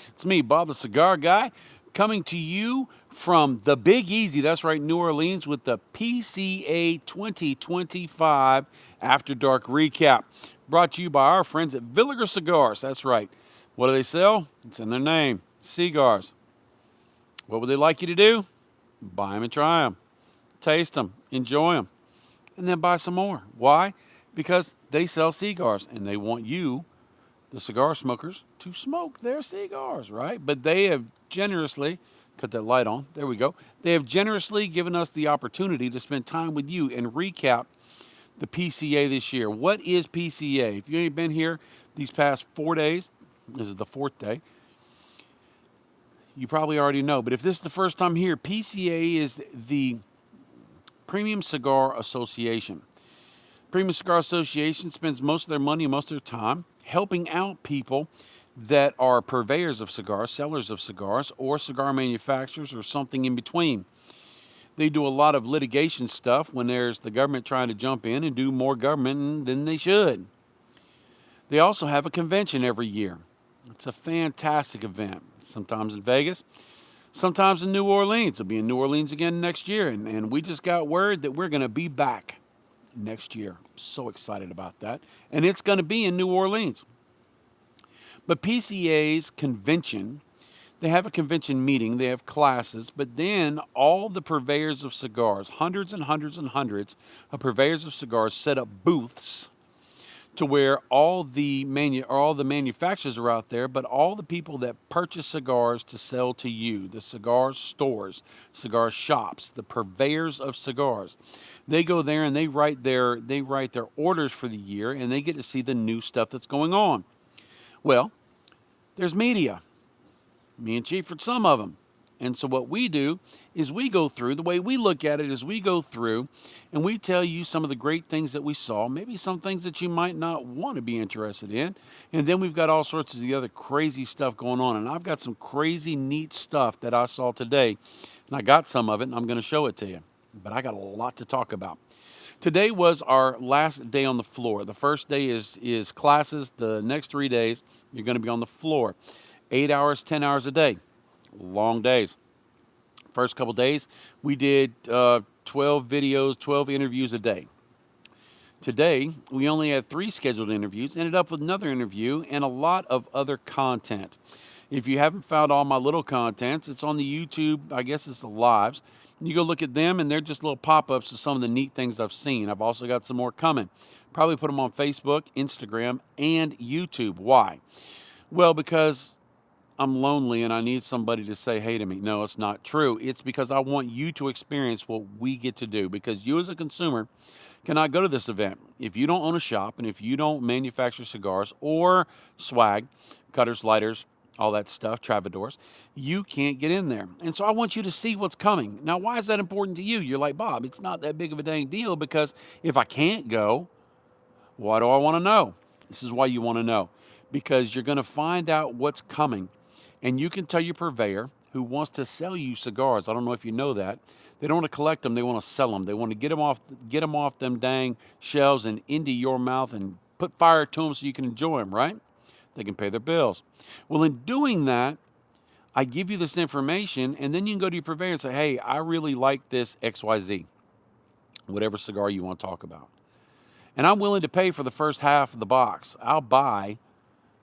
It's me, Bob the Cigar Guy, coming to you from the Big Easy. That's right, New Orleans, with the PCA 2025 After Dark Recap. Brought to you by our friends at Villiger Cigars. That's right. What do they sell? It's in their name, cigars. What would they like you to do? Buy them and try them. Taste them, enjoy them, and then buy some more. Why? Because they sell cigars and they want you, the cigar smokers, to smoke their cigars, right? But they have generously, cut that light on, there we go. They have generously given us the opportunity to spend time with you and recap the PCA this year. What is PCA? If you ain't been here these past 4 days, this is the fourth day, you probably already know. But if this is the first time here, PCA is the Premium Cigar Association. Premium Cigar Association spends most of their money, most of their time helping out people that are purveyors of cigars, sellers of cigars, or cigar manufacturers, or something in between. They do a lot of litigation stuff when there's the government trying to jump in and do more government than they should. They also have a convention every year. It's a fantastic event, sometimes in Vegas, sometimes in New Orleans. It'll be in New Orleans again next year, and we just got word that we're going to be back next year. I'm so excited about that. And it's going to be in New Orleans. But PCA's convention, they have a convention meeting, they have classes, but then all the purveyors of cigars, hundreds and hundreds and hundreds of purveyors of cigars set up booths to where all the manufacturers are out there, but all the people that purchase cigars to sell to you, the cigar stores, cigar shops, the purveyors of cigars, they go there and they write their orders for the year, and they get to see the new stuff that's going on. Well, there's media. Me and Chief are some of them. And so what we do is we go through, the way we look at it is we go through and we tell you some of the great things that we saw, maybe some things that you might not want to be interested in. And then we've got all sorts of the other crazy stuff going on. And I've got some crazy neat stuff that I saw today. And I got some of it and I'm going to show it to you. But I got a lot to talk about. Today was our last day on the floor. The first day is classes. The next 3 days, you're going to be on the floor. 8 hours, 10 hours a day. Long days. First couple days, we did 12 videos, 12 interviews a day. Today, we only had 3 scheduled interviews, ended up with another interview and a lot of other content. If you haven't found all my little contents, it's on the YouTube, I guess it's the lives. You go look at them, and they're just little pop-ups of some of the neat things I've seen. I've also got some more coming. Probably put them on Facebook, Instagram, and YouTube. Why? Well, because I'm lonely and I need somebody to say hey to me. No, it's not true. It's because I want you to experience what we get to do, because you as a consumer cannot go to this event if you don't own a shop and if you don't manufacture cigars or swag, cutters, lighters, all that stuff, Travadors. You can't get in there. And so I want you to see what's coming. Now, why is that important to you? You're like, Bob, it's not that big of a dang deal, because if I can't go, why do I want to know? This is why you want to know, because you're going to find out what's coming. And you can tell your purveyor who wants to sell you cigars. I don't know if you know that. They don't want to collect them. They want to sell them. They want to get them off them dang shelves and into your mouth and put fire to them so you can enjoy them, right? They can pay their bills. Well, in doing that, I give you this information, and then you can go to your purveyor and say, hey, I really like this XYZ, whatever cigar you want to talk about. And I'm willing to pay for the first half of the box. I'll buy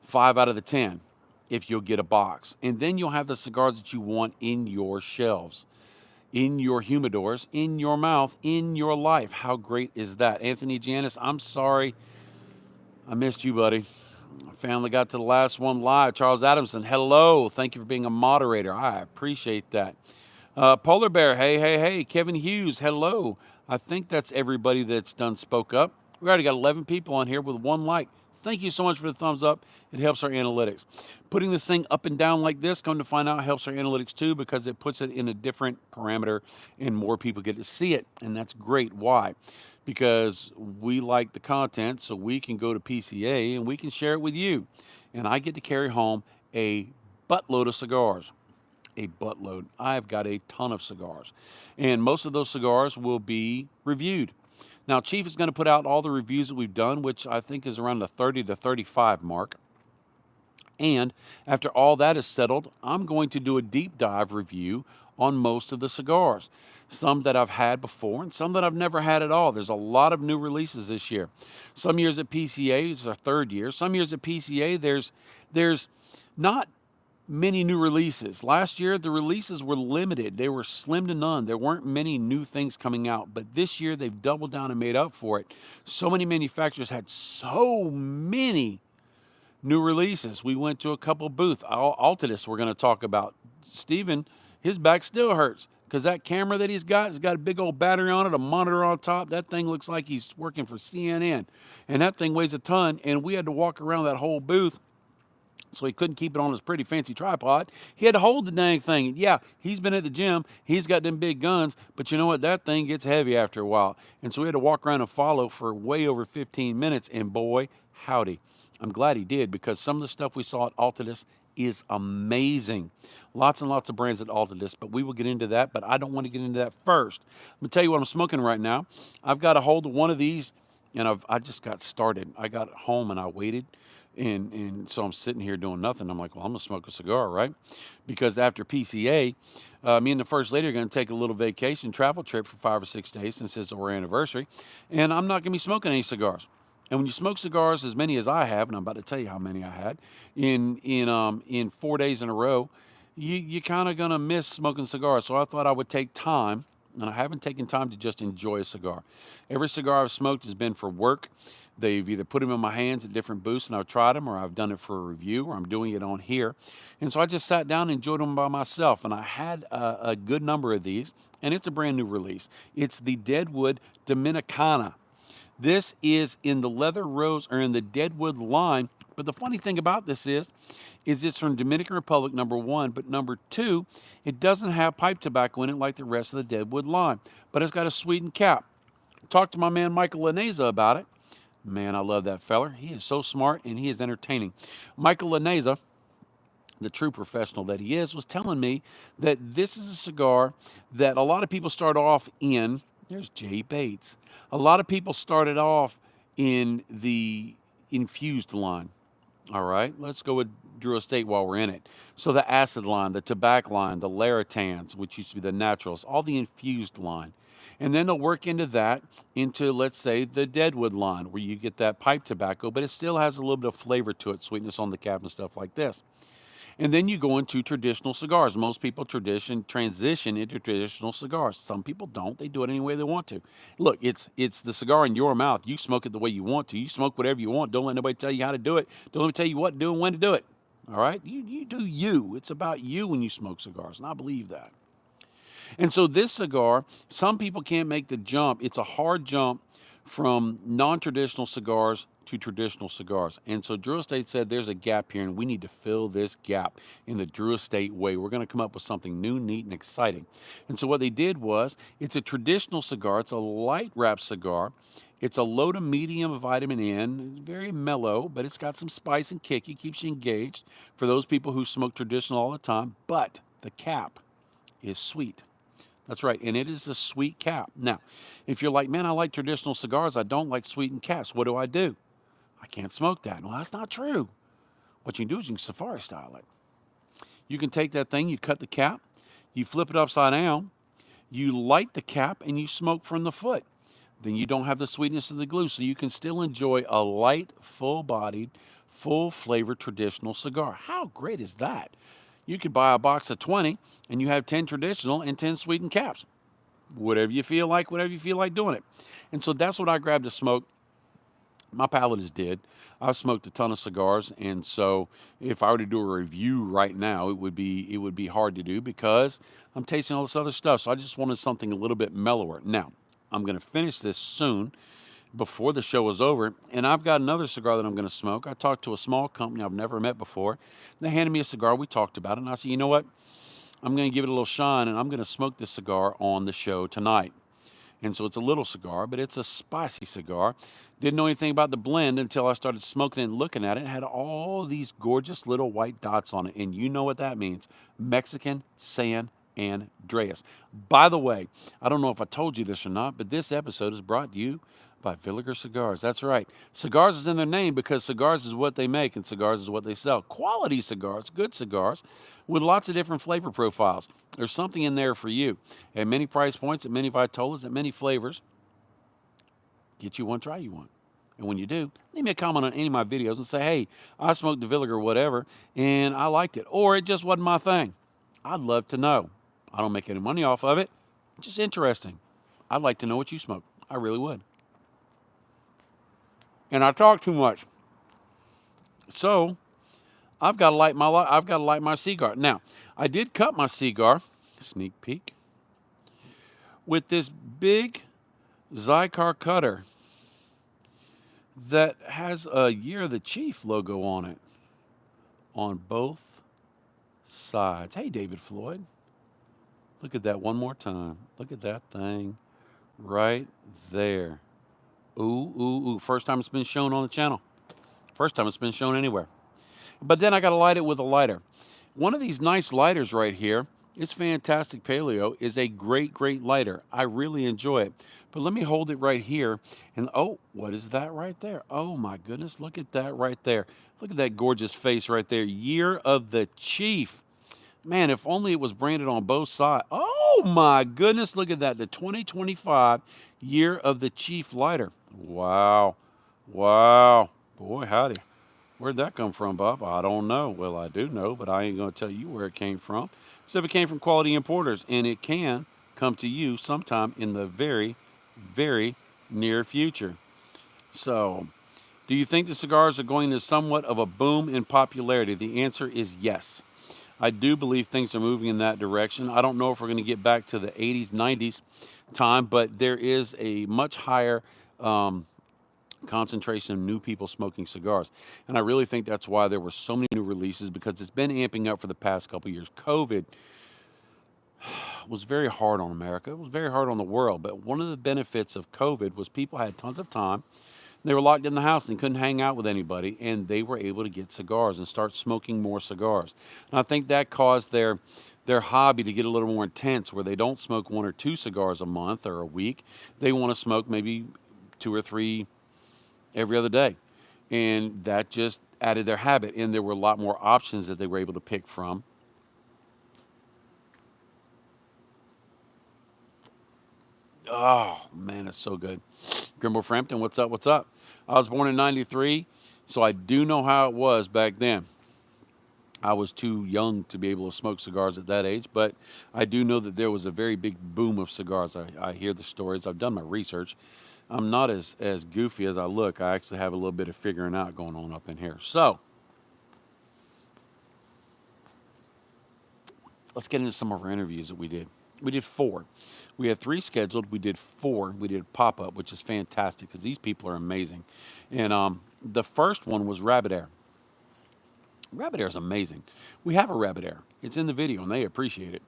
5 out of the 10. If you'll get a box. And then you'll have the cigars that you want in your shelves, in your humidors, in your mouth, in your life. How great is that? Anthony Janis, I'm sorry. I missed you, buddy. Family got to the last one live. Charles Adamson, hello. Thank you for being a moderator. I appreciate that. Polar Bear, hey. Kevin Hughes, hello. I think that's everybody that's done spoke up. We already got 11 people on here with 1 like. Thank you so much for the thumbs up. It helps our analytics. Putting this thing up and down like this, come to find out, helps our analytics too, because it puts it in a different parameter and more people get to see it. And that's great. Why? Because we like the content, so we can go to PCA and we can share it with you. And I get to carry home a buttload of cigars. A buttload. I've got a ton of cigars. And most of those cigars will be reviewed. Now, Chief is going to put out all the reviews that we've done, which I think is around the 30 to 35 mark. And after all that is settled, I'm going to do a deep dive review on most of the cigars. Some that I've had before and some that I've never had at all. There's a lot of new releases this year. Some years at PCA, it's our third year. Some years at PCA, there's not many new releases. Last year, the releases were limited. They were slim to none. There weren't many new things coming out. But this year, they've doubled down and made up for it. So many manufacturers had so many new releases. We went to a couple booths. Alatus we're going to talk about. Steven, his back still hurts because that camera that he's got has got a big old battery on it, a monitor on top. That thing looks like he's working for CNN. And that thing weighs a ton. And we had to walk around that whole booth, so he couldn't keep it on his pretty fancy tripod. He had to hold the dang thing. And yeah, he's been at the gym. He's got them big guns. But you know what? That thing gets heavy after a while. And so we had to walk around and follow for way over 15 minutes. And boy, howdy. I'm glad he did, because some of the stuff we saw at Alatus is amazing. Lots and lots of brands at Alatus, but we will get into that. But I don't want to get into that first. I'm going to tell you what I'm smoking right now. I've got a hold of one of these, and I just got started. I got home and I waited. And so I'm sitting here doing nothing. I'm like, well, I'm going to smoke a cigar, right? Because after PCA, me and the First Lady are going to take a little vacation travel trip for 5 or 6 days since it's our anniversary. And I'm not going to be smoking any cigars. And when you smoke cigars as many as I have, and I'm about to tell you how many I had, in 4 days in a row, you kind of going to miss smoking cigars. So I thought I would take time, and I haven't taken time to just enjoy a cigar. Every cigar I've smoked has been for work. They've either put them in my hands at different booths and I've tried them, or I've done it for a review, or I'm doing it on here. And so I just sat down and enjoyed them by myself. And I had a good number of these, and it's a brand new release. It's the Deadwood Dominicana. This is in the leather rose, or in the Deadwood line. But the funny thing about this is it's from Dominican Republic, number one. But number two, it doesn't have pipe tobacco in it like the rest of the Deadwood line. But it's got a sweetened cap. Talked to my man Michael Laneza about it. Man, I love that feller. He is so smart and he is entertaining. Michael Laneza, the true professional that he is, was telling me that this is a cigar that a lot of people start off in. There's Jay Bates. A lot of people started off in the infused line. All right, let's go with Drew Estate while we're in it. So the acid line, the tobacco line, the Laratans, which used to be the naturals, all the infused line. And then they'll work into that, into, let's say, the Deadwood line, where you get that pipe tobacco, but it still has a little bit of flavor to it, sweetness on the cap and stuff like this. And then you go into traditional cigars. Most people transition into traditional cigars. Some people don't. They do it any way they want to. Look, it's the cigar in your mouth. You smoke it the way you want to. You smoke whatever you want. Don't let nobody tell you how to do it. Don't let me tell you what to do and when to do it. All right? You do you. It's about you when you smoke cigars, and I believe that. And so this cigar, some people can't make the jump. It's a hard jump from non-traditional cigars to traditional cigars. And so Drew Estate said there's a gap here, and we need to fill this gap in the Drew Estate way. We're going to come up with something new, neat, and exciting. And so what they did was, it's a traditional cigar. It's a light wrap cigar. It's a low to medium vitamin N, very mellow, but it's got some spice and kick. It keeps you engaged for those people who smoke traditional all the time. But the cap is sweet. That's right, and it is a sweet cap. Now, if you're like, man, I like traditional cigars, I don't like sweetened caps, what do? I can't smoke that. Well, that's not true. What you can do is you can safari style it. You can take that thing, you cut the cap, you flip it upside down, you light the cap, and you smoke from the foot. Then you don't have the sweetness of the glue, so you can still enjoy a light, full-bodied, full-flavored traditional cigar. How great is that? You could buy a box of 20 and you have 10 traditional and 10 sweetened caps. Whatever you feel like doing it. And so that's what I grabbed to smoke. My palate is dead. I've smoked a ton of cigars, and so if I were to do a review right now, it would be hard to do because I'm tasting all this other stuff. So I just wanted something a little bit mellower. Now, I'm going to finish this soon, before the show is over, and I've got another cigar that I'm going to smoke. I talked to a small company I've never met before. They handed me a cigar. We talked about it, and I said, you know what? I'm going to give it a little shine, and I'm going to smoke this cigar on the show tonight. And so it's a little cigar, but it's a spicy cigar. Didn't know anything about the blend until I started smoking it and looking at it. It had all these gorgeous little white dots on it, and you know what that means. Mexican San Andreas. By the way, I don't know if I told you this or not, but this episode is brought to you by Villiger Cigars. That's right. Cigars is in their name because cigars is what they make and cigars is what they sell. Quality cigars, good cigars, with lots of different flavor profiles. There's something in there for you. At many price points, at many vitolas, at many flavors. Get you one, try you one. And when you do, leave me a comment on any of my videos and say, hey, I smoked the Villiger or whatever, and I liked it. Or it just wasn't my thing. I'd love to know. I don't make any money off of it. It's just interesting. I'd like to know what you smoke. I really would. And I talk too much. So I've got to light my cigar. Now, I did cut my cigar, sneak peek, with this big Cigar cutter that has a Year of the Chief logo on it on both sides. Hey, David Floyd, look at that one more time. Look at that thing right there. Ooh, ooh, ooh. First time it's been shown on the channel. First time it's been shown anywhere. But then I got to light it with a lighter. One of these nice lighters right here, it's Fantastic Paleo, is a great, great lighter. I really enjoy it. But let me hold it right here. And oh, what is that right there? Oh my goodness, look at that right there. Look at that gorgeous face right there. Year of the Chief. Man, if only it was branded on both sides. Oh my goodness, look at that. The 2025 Year of the Chief lighter. Wow. Wow. Boy, howdy. Where'd that come from, Bob? I don't know. Well, I do know, but I ain't going to tell you where it came from. So it came from Quality Importers, and it can come to you sometime in the very, very near future. So, do you think the cigars are going to somewhat of a boom in popularity? The answer is yes. I do believe things are moving in that direction. I don't know if we're going to get back to the 80s, 90s time, but there is a much higher concentration of new people smoking cigars. And I really think that's why there were so many new releases, because it's been amping up for the past couple of years. COVID was very hard on America. It was very hard on the world. But one of the benefits of COVID was people had tons of time. They were locked in the house and couldn't hang out with anybody, and they were able to get cigars and start smoking more cigars. And I think that caused their hobby to get a little more intense, where they don't smoke 1 or 2 cigars a month or a week. They want to smoke maybe 2 or 3 every other day. And that just added their habit. And there were a lot more options that they were able to pick from. Oh, man, it's so good. Grimble Frampton, what's up? What's up? I was born in 93, so I do know how it was back then. I was too young to be able to smoke cigars at that age, but I do know that there was a very big boom of cigars. I hear the stories. I've done my research. I'm not as goofy as I look. I actually have a little bit of figuring out going on up in here. So, let's get into some of our interviews that we did. We did 4. We had 3 scheduled. We did 4. We did pop-up, which is fantastic because these people are amazing. And the first one was Rabbit Air. Rabbit Air is amazing. We have a Rabbit Air. It's in the video, and they appreciate it.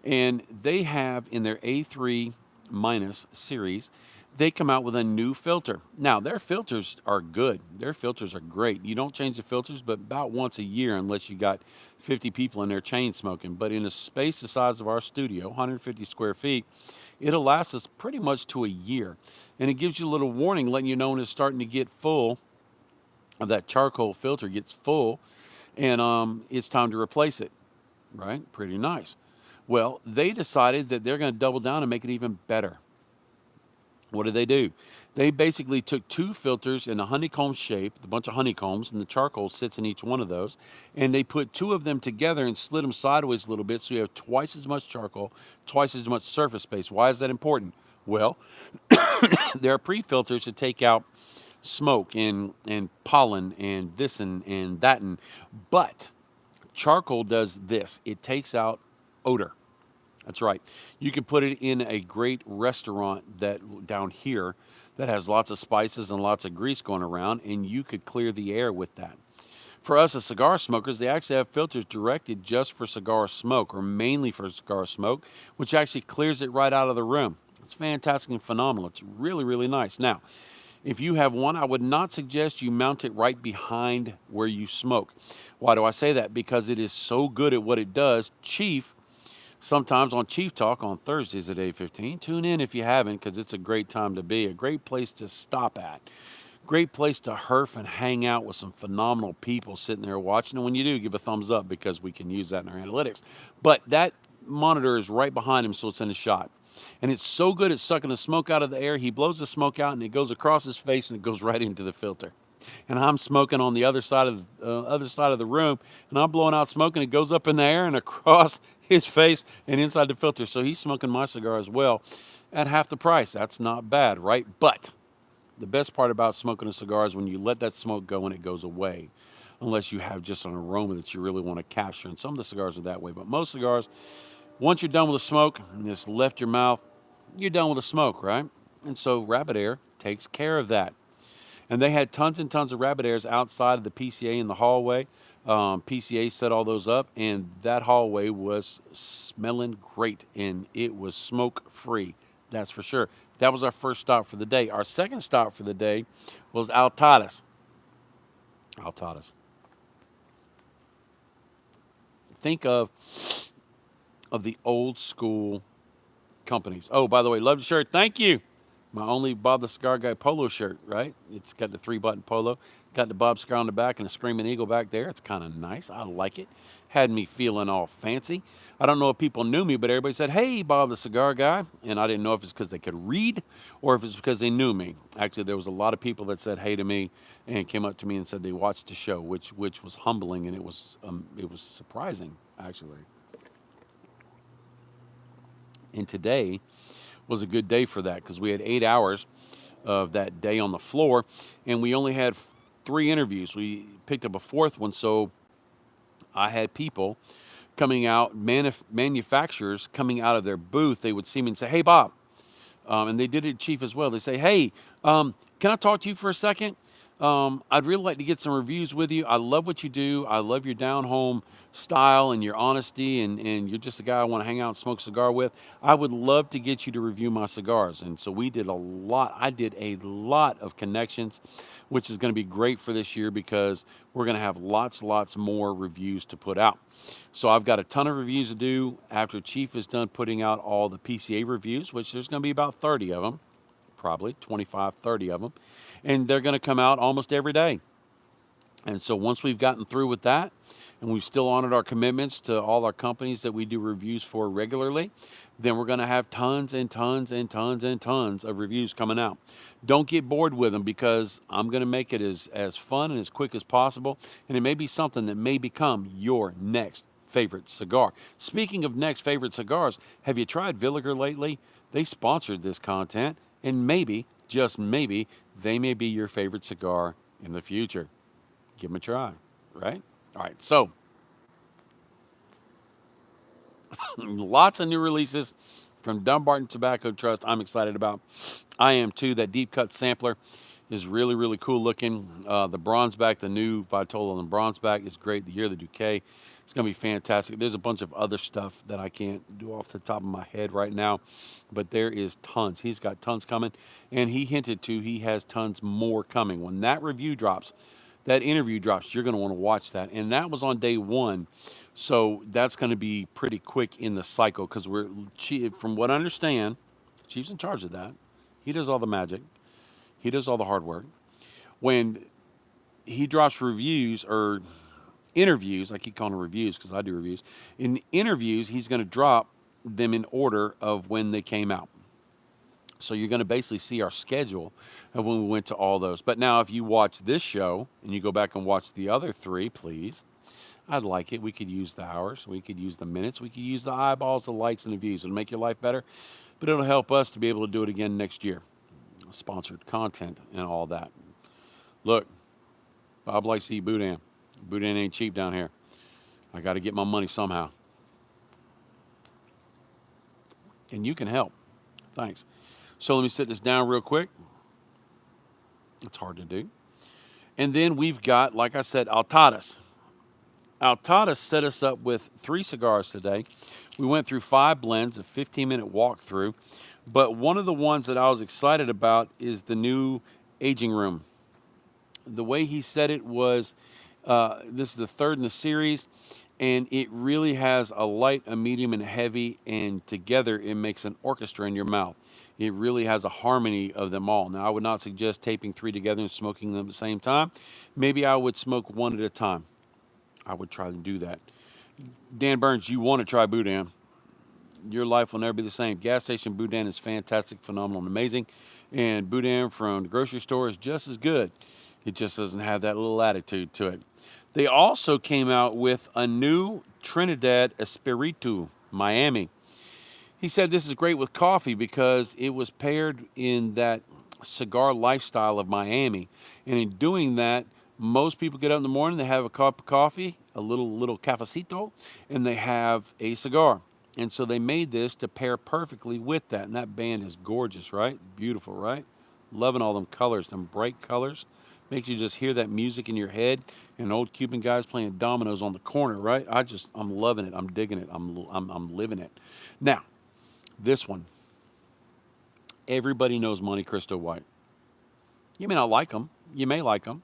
And they have in their A3 minus series, they come out with a new filter. Now, their filters are good. Their filters are great. You don't change the filters but about once a year, unless you got 50 people in there chain smoking. But in a space the size of our studio, 150 square feet, it'll last us pretty much to a year. And it gives you a little warning letting you know when it's starting to get full, that charcoal filter gets full, and it's time to replace it, right? Pretty nice. Well, they decided that they're going to double down and make it even better. What did they do? They basically took 2 filters in a honeycomb shape, a bunch of honeycombs, and the charcoal sits in each one of those, and they put 2 of them together and slid them sideways a little bit, so you have twice as much charcoal, twice as much surface space. Why is that important? Well, there are pre-filters to take out smoke and pollen and this and that, but charcoal does this. It takes out odor. That's right. You can put it in a great restaurant that down here that has lots of spices and lots of grease going around, and you could clear the air with that. For us as cigar smokers, they actually have filters directed just for cigar smoke, or mainly for cigar smoke, which actually clears it right out of the room. It's fantastic and phenomenal. It's really, really nice. Now, if you have one, I would not suggest you mount it right behind where you smoke. Why do I say that? Because it is so good at what it does. Chief sometimes on Chief Talk on Thursdays at 8:15. Tune in if you haven't, because it's a great time to be, a great place to stop at. Great place to herf and hang out with some phenomenal people sitting there watching. And when you do, give a thumbs up, because we can use that in our analytics. But that monitor is right behind him, so it's in the shot. And it's so good at sucking the smoke out of the air. He blows the smoke out, and it goes across his face, and it goes right into the filter. And I'm smoking on the other side of the room, and I'm blowing out smoke, and it goes up in the air and across his face and inside the filter. So he's smoking my cigar as well at half the price. That's not bad, right? But the best part about smoking a cigar is when you let that smoke go and it goes away, unless you have just an aroma that you really want to capture. And some of the cigars are that way, but most cigars, once you're done with the smoke and it's left your mouth, you're done with the smoke, right? And so Rabbit Air takes care of that. And they had tons and tons of Rabbit Airs outside of the PCA in the hallway. PCA set all those up, and that hallway was smelling great, and it was smoke free. That's for sure. That was our first stop for the day. Our second stop for the day was Alatus. Alatus. Think of the old school companies. Oh, by the way, love the shirt. Thank you. My only Bob the Cigar Guy polo shirt, right? It's got the 3-button polo, got the Bob Cigar on the back and a Screaming Eagle back there. It's kind of nice. I like it. Had me feeling all fancy. I don't know if people knew me, but everybody said, "Hey, Bob the Cigar Guy." And I didn't know if it's because they could read or if it's because they knew me. Actually, there was a lot of people that said hey to me and came up to me and said they watched the show, which was humbling, and it was surprising, actually. And today was a good day for that, because we had 8 hours of that day on the floor, and we only had 3 interviews. We picked up a 4th one, so I had people coming out, manufacturers coming out of their booth. They would see me and say, "Hey, Bob," and they did it at Chief as well. They say, "Hey, can I talk to you for a second? I'd really like to get some reviews with you. I love what you do. I love your down-home style and your honesty, and you're just a guy I want to hang out and smoke a cigar with. I would love to get you to review my cigars." And so we did a lot. I did a lot of connections, which is going to be great for this year, because we're going to have lots more reviews to put out. So I've got a ton of reviews to do after Chief is done putting out all the PCA reviews, which there's going to be about 30 of them. Probably 25, 30 of them. And they're going to come out almost every day. And so once we've gotten through with that, and we've still honored our commitments to all our companies that we do reviews for regularly, then we're going to have tons and tons and tons and tons of reviews coming out. Don't get bored with them, because I'm going to make it as fun and as quick as possible. And it may be something that may become your next favorite cigar. Speaking of next favorite cigars, have you tried Villiger lately? They sponsored this content. And maybe, just maybe, they may be your favorite cigar in the future. Give them a try, right? All right, so lots of new releases from Dumbarton Tobacco Trust I'm excited about. I am too. That deep cut sampler is really, really cool looking. The bronze back, the new Vitola and bronze back is great. The Year of the Duquet, it's going to be fantastic. There's a bunch of other stuff that I can't do off the top of my head right now, but there is tons. He's got tons coming, and he hinted to he has tons more coming. When that review drops, that interview drops, you're going to want to watch that. And that was on day 1, so that's going to be pretty quick in the cycle, because from what I understand, Chief's in charge of that. He does all the magic. He does all the hard work. When he drops reviews or interviews, I keep calling them reviews because I do reviews. In interviews, he's going to drop them in order of when they came out. So you're going to basically see our schedule of when we went to all those. But now if you watch this show and you go back and watch the other 3, please, I'd like it. We could use the hours. We could use the minutes. We could use the eyeballs, the likes, and the views. It'll make your life better, but it'll help us to be able to do it again next year. Sponsored content and all that. Look, Bob likes to eat boudin. Boudin ain't cheap down here. I got to get my money somehow. And you can help. Thanks. So let me sit this down real quick. It's hard to do. And then we've got, like I said, Alatus. Alatus set us up with 3 cigars today. We went through 5 blends, a 15-minute walkthrough. But one of the ones that I was excited about is the new aging room. The way he said it was, this is the 3rd in the series, And it really has a light, a medium, and a heavy, and together it makes an orchestra in your mouth. It really has a harmony of them all. Now, I would not suggest taping 3 together and smoking them at the same time. Maybe I would smoke one at a time. I would try to do that. Dan Burns, you want to try Boudin. Your life will never be the same. Gas station Boudin is fantastic, phenomenal, and amazing. And Boudin from the grocery store is just as good. It just doesn't have that little attitude to it. They also came out with a new Trinidad Espiritu, Miami. He said this is great with coffee because it was paired in that cigar lifestyle of Miami. And in doing that, most people get up in the morning, they have a cup of coffee, a little cafecito, and they have a cigar. And so they made this to pair perfectly with that. And that band is gorgeous, right? Beautiful, right? Loving all them colors, them bright colors. Makes you just hear that music in your head. And old Cuban guys playing dominoes on the corner, right? I'm loving it. I'm digging it. I'm living it. Now, this one. Everybody knows Monte Cristo White. You may not like them. You may like them.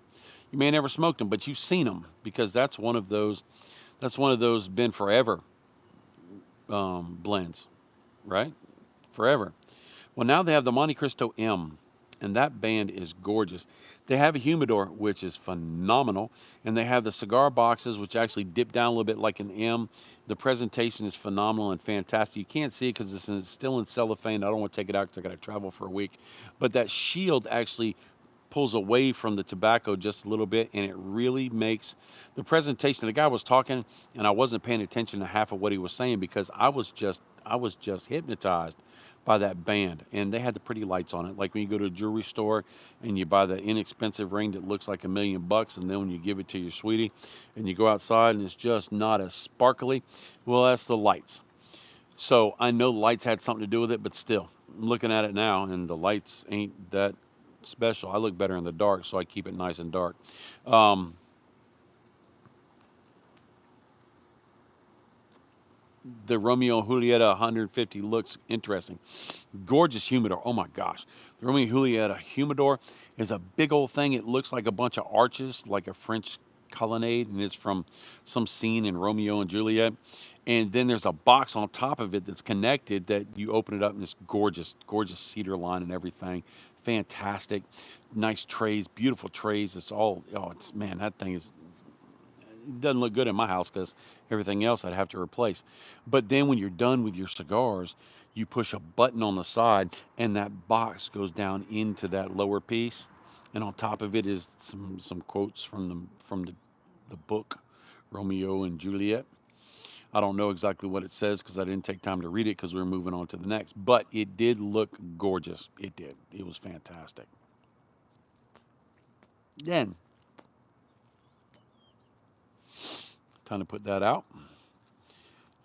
You may have never smoked them, but you've seen them because that's one of those been forever blends, right? Forever. Well, now they have the Monte Cristo M, and that band is gorgeous. They have a humidor, which is phenomenal, and they have the cigar boxes, which actually dip down a little bit like an M. The presentation is phenomenal and fantastic. You can't see it because it's still in cellophane. I don't want to take it out because I got to travel for a week. But that shield actually pulls away from the tobacco just a little bit, and it really makes the presentation. The guy was talking, and I wasn't paying attention to half of what he was saying because I was just hypnotized by that band. And they had the pretty lights on it, like when you go to a jewelry store and you buy the inexpensive ring that looks like $1 million, and then when you give it to your sweetie and you go outside and it's just not as sparkly, well, that's the lights. So I know the lights had something to do with it, but still, I'm looking at it now, and the lights ain't that special. I look better in the dark, so I keep it nice and dark. The Romeo and Julieta 150 looks interesting. Gorgeous humidor. Oh my gosh. The Romeo and Julieta humidor is a big old thing. It looks like a bunch of arches, like a French colonnade, and it's from some scene in Romeo and Juliet. And then there's a box on top of it that's connected that you open it up, and it's gorgeous, gorgeous cedar line and everything. Fantastic. Nice trays, beautiful trays. It's all, man, that thing doesn't look good in my house because everything else I'd have to replace. But then when you're done with your cigars, you push a button on the side, and that box goes down into that lower piece. And on top of it is some quotes from the book Romeo and Juliet. I don't know exactly what it says because I didn't take time to read it because we were moving on to the next. But it did look gorgeous. It did. It was fantastic. Then, time to put that out.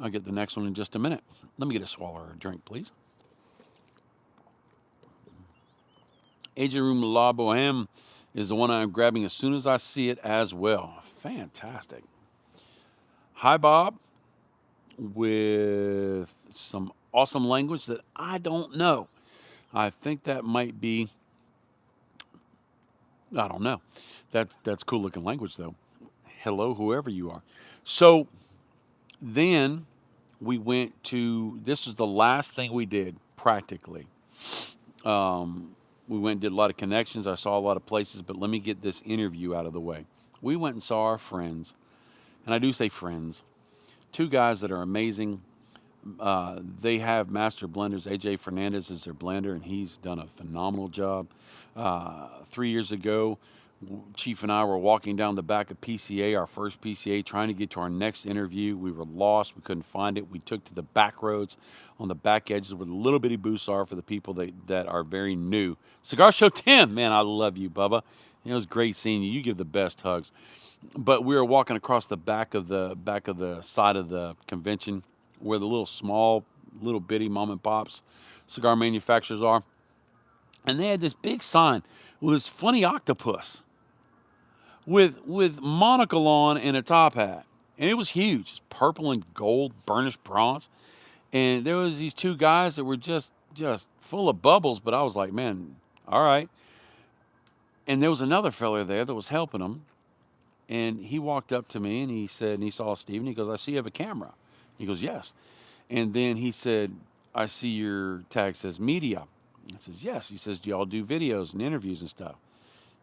I'll get the next one in just a minute. Let me get a swallow or a drink, please. Agent Room La Boheme is the one I'm grabbing as soon as I see it as well. Fantastic. Hi, Bob. With some awesome language that I don't know. I think that might be, I don't know. That's cool looking language though. Hello, whoever you are. So then we went to, this was the last thing we did practically. We went and did a lot of connections. I saw a lot of places, but let me get this interview out of the way. We went and saw our friends, and I do say friends, 2 guys that are amazing. They have master blenders. AJ Fernandez is their blender, and he's done a phenomenal job. 3 years ago, Chief and I were walking down the back of PCA, our first PCA, trying to get to our next interview. We were lost. We couldn't find it. We took to the back roads on the back edges where the little bitty booths are for the people that are very new. Cigar Show Tim, man, I love you, Bubba. It was great seeing you. You give the best hugs. But we were walking across the back of the side of the convention where the little bitty mom and pops cigar manufacturers are. And they had this big sign with this funny octopus with monocle on and a top hat. And it was huge. It's purple and gold burnished bronze. And there was these 2 guys that were just full of bubbles, but I was like, man, all right. And there was another fella there that was helping them. And he walked up to me and he said, and he saw Steve, and he goes, I see you have a camera. He goes, yes. And then he said, I see your tag says media. I says, yes. He says, do y'all do videos and interviews and stuff?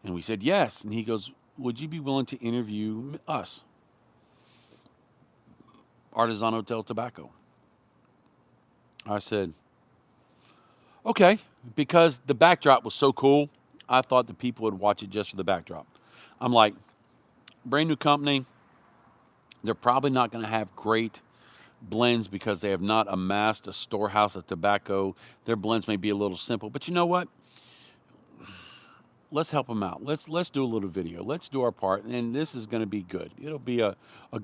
And we said, yes. And he goes, would you be willing to interview us? Artisano Del Tobacco. I said, okay, because the backdrop was so cool, I thought the people would watch it just for the backdrop. I'm like, brand new company, they're probably not going to have great blends because they have not amassed a storehouse of tobacco. Their blends may be a little simple, but you know what? Let's help them out. Let's do a little video. Let's do our part, and this is going to be good. It'll be a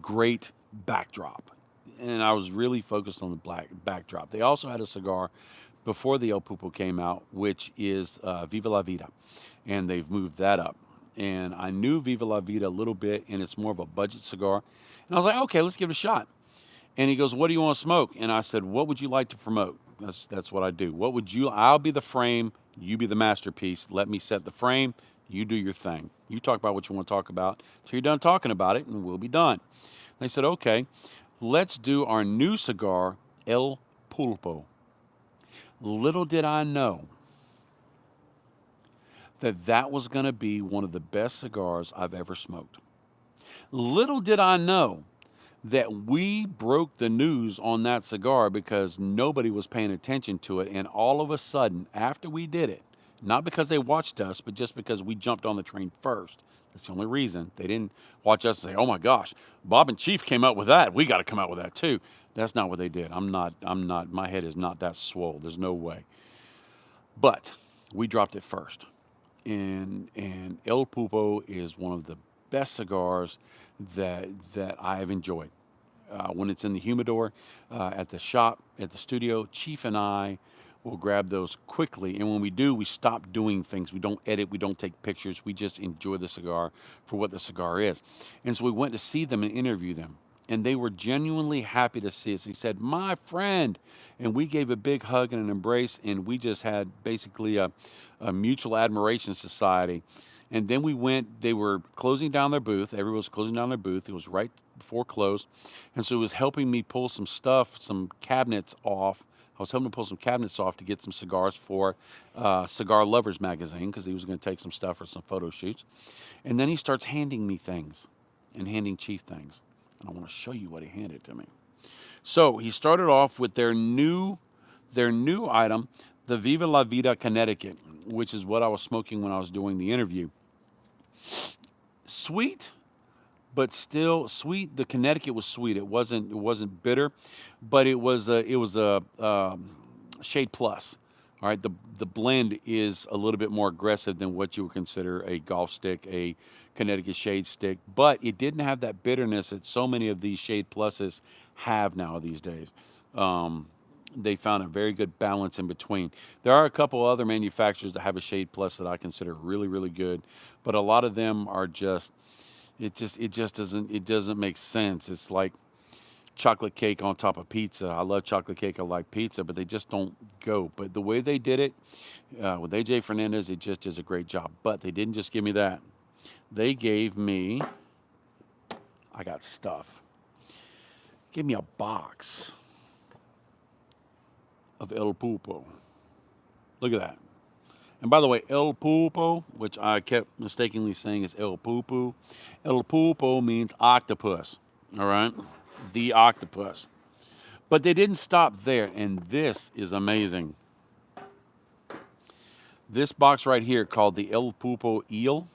great backdrop. And I was really focused on the black backdrop. They also had a cigar before the El Pulpo came out, which is Viva La Vida, and they've moved that up. And I knew Viva La Vida a little bit, and it's more of a budget cigar. And I was like, okay, let's give it a shot. And he goes, what do you want to smoke? And I said, what would you like to promote? That's what I do. What would you, I'll be the frame, you be the masterpiece. Let me set the frame, you do your thing. You talk about what you want to talk about till you're done talking about it, and we'll be done. They said, okay, let's do our new cigar, El Pulpo. Little did I know that that was going to be one of the best cigars I've ever smoked. Little did I know that we broke the news on that cigar because nobody was paying attention to it. And all of a sudden, after we did it, not because they watched us, but just because we jumped on the train first. That's the only reason. They didn't watch us and say, oh my gosh, Bob and Chief came out with that. We got to come out with that too. That's not what they did. I'm not, my head is not that swole. There's no way. But we dropped it first. And El Pulpo is one of the best cigars that I have enjoyed. When it's in the humidor, at the shop, at the studio, Chief and I will grab those quickly. And when we do, we stop doing things. We don't edit, we don't take pictures. We just enjoy the cigar for what the cigar is. And so we went to see them and interview them. And they were genuinely happy to see us. He said, my friend. And we gave a big hug and an embrace, and we just had basically a mutual admiration society. And then we went, they were closing down their booth. Everyone was closing down their booth. It was right before close. And so it was helping me pull some stuff, some cabinets off. I was helping him pull some cabinets off to get some cigars for Cigar Lovers magazine, because he was going to take some stuff for some photo shoots. And then he starts handing me things and handing Chief things. And I want to show you what he handed to me. So he started off with their new item, the Viva La Vida Connecticut, which is what I was smoking when I was doing the interview. Sweet, but still sweet. The Connecticut was sweet. It wasn't bitter, but it was a shade plus. All right, the blend is a little bit more aggressive than what you would consider a golf stick, a Connecticut shade stick, but it didn't have that bitterness that so many of these shade pluses have now these days. They found a very good balance in between. There are a couple other manufacturers that have a shade plus that I consider really, really good, but a lot of them are just, it doesn't make sense. It's like chocolate cake on top of pizza. I love chocolate cake. I like pizza, but they just don't go. But the way they did it with AJ Fernandez, it just does a great job. But they didn't just give me that. They gave me, I got stuff. Give me a box of El Pulpo. Look at that. And by the way, El Pulpo, which I kept mistakenly saying is El Pulpo. El Pulpo means octopus, all right? The octopus. But they didn't stop there, and this is amazing. This box right here called the El Pulpo Eel,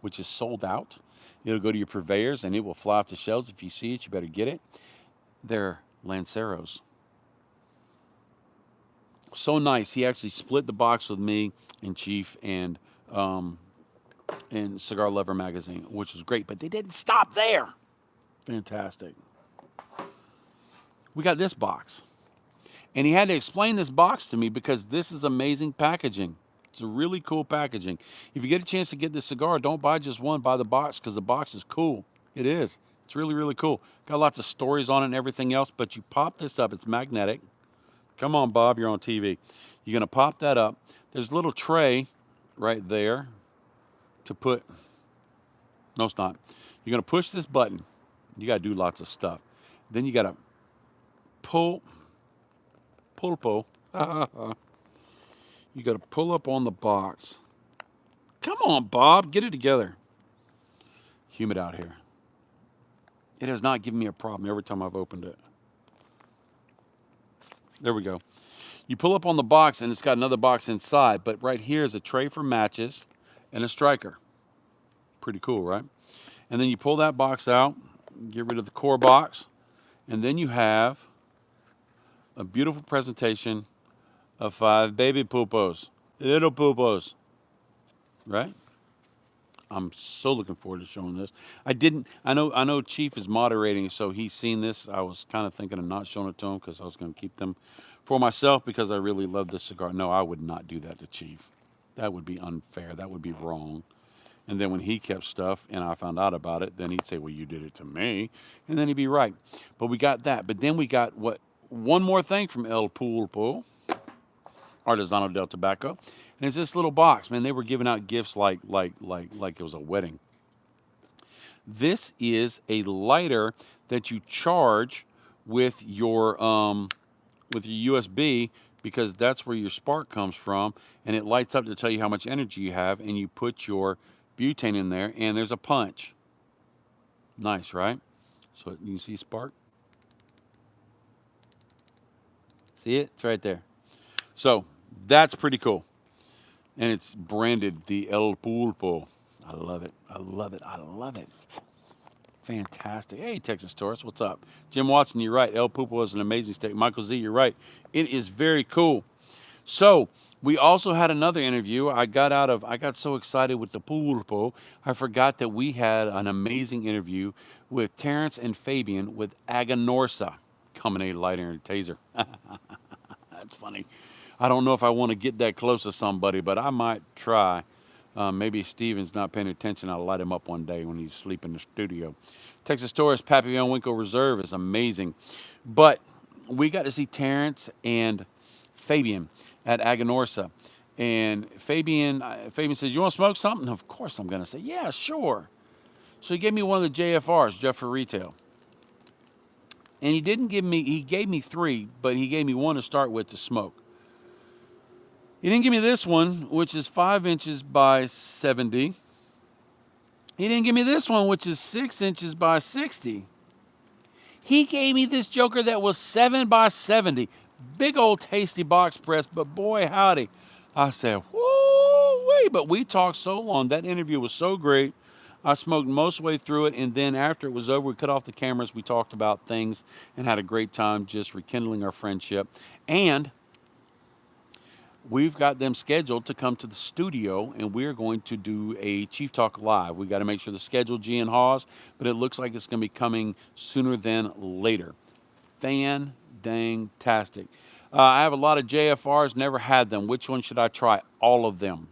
which is sold out. It'll go to your purveyors, and it will fly off the shelves. If you see it, you better get it. They're Lanceros. So nice. He actually split the box with me and Chief and Cigar Lover magazine, which was great. But they didn't stop there. Fantastic. We got this box. And he had to explain this box to me because this is amazing packaging. It's a really cool packaging. If you get a chance to get this cigar, don't buy just one, buy the box, because the box is cool. It is. It's really, really cool. Got lots of stories on it and everything else, but you pop this up. It's magnetic. Come on, Bob, you're on TV. You're going to pop that up. There's a little tray right there to put, no, it's not. You're going to push this button. You got to do lots of stuff. Then you got to Pulpo. You got to pull up on the box. Come on, Bob, get it together. Humid out here. It has not given me a problem every time I've opened it. There we go. You pull up on the box, and it's got another box inside, but right here is a tray for matches and a striker. Pretty cool, right? And then you pull that box out, get rid of the core box, and then you have a beautiful presentation of 5 baby pulpos, little pulpos, right? I'm so looking forward to showing this. I know Chief is moderating, so he's seen this. I was kind of thinking of not showing it to him because I was going to keep them for myself because I really love this cigar. No, I would not do that to Chief. That would be unfair. That would be wrong. And then when he kept stuff and I found out about it, then he'd say, well, you did it to me. And then he'd be right. But we got that. But then we got one more thing from El Pulpo, Artisano Del Tobacco. And it's this little box. Man, they were giving out gifts like it was a wedding. This is a lighter that you charge with your USB, because that's where your spark comes from, and it lights up to tell you how much energy you have, and you put your butane in there, and there's a punch. Nice, right? So you can see spark. See it? It's right there. So that's pretty cool. And it's branded the El Pulpo. I love it. I love it. I love it. Fantastic. Hey, Texas Taurus, what's up? Jim Watson, you're right. El Pulpo is an amazing steak. Michael Z, you're right. It is very cool. So we also had another interview. I got so excited with the Pulpo, I forgot that we had an amazing interview with Terrence and Fabian with Aganorsa, coming a lighter and taser. That's funny. I don't know if I want to get that close to somebody, but I might try. Maybe Steven's not paying attention. I'll light him up one day when he's asleep in the studio. Texas Taurus Papillon Winkle Reserve is amazing. But we got to see Terrence and Fabian at Aganorsa. And Fabian says, you want to smoke something? Of course I'm going to say, yeah, sure. So he gave me one of the JFRs, Jeff for Retail. And he gave me 3, but he gave me one to start with to smoke. He didn't give me this one, which is 5 inches by 70. He didn't give me this one, which is 6 inches by 60. He gave me this joker that was 7 by 70. Big old tasty box press, but boy, howdy. I said, whoo-wee, but we talked so long. That interview was so great. I smoked most of the way through it, and then after it was over, we cut off the cameras. We talked about things and had a great time just rekindling our friendship. And we've got them scheduled to come to the studio, and we're going to do a Chief Talk Live. We got to make sure the schedule G and Haws, but it looks like it's going to be coming sooner than later. Fan-dang-tastic. I have a lot of JFRs, never had them. Which one should I try? All of them.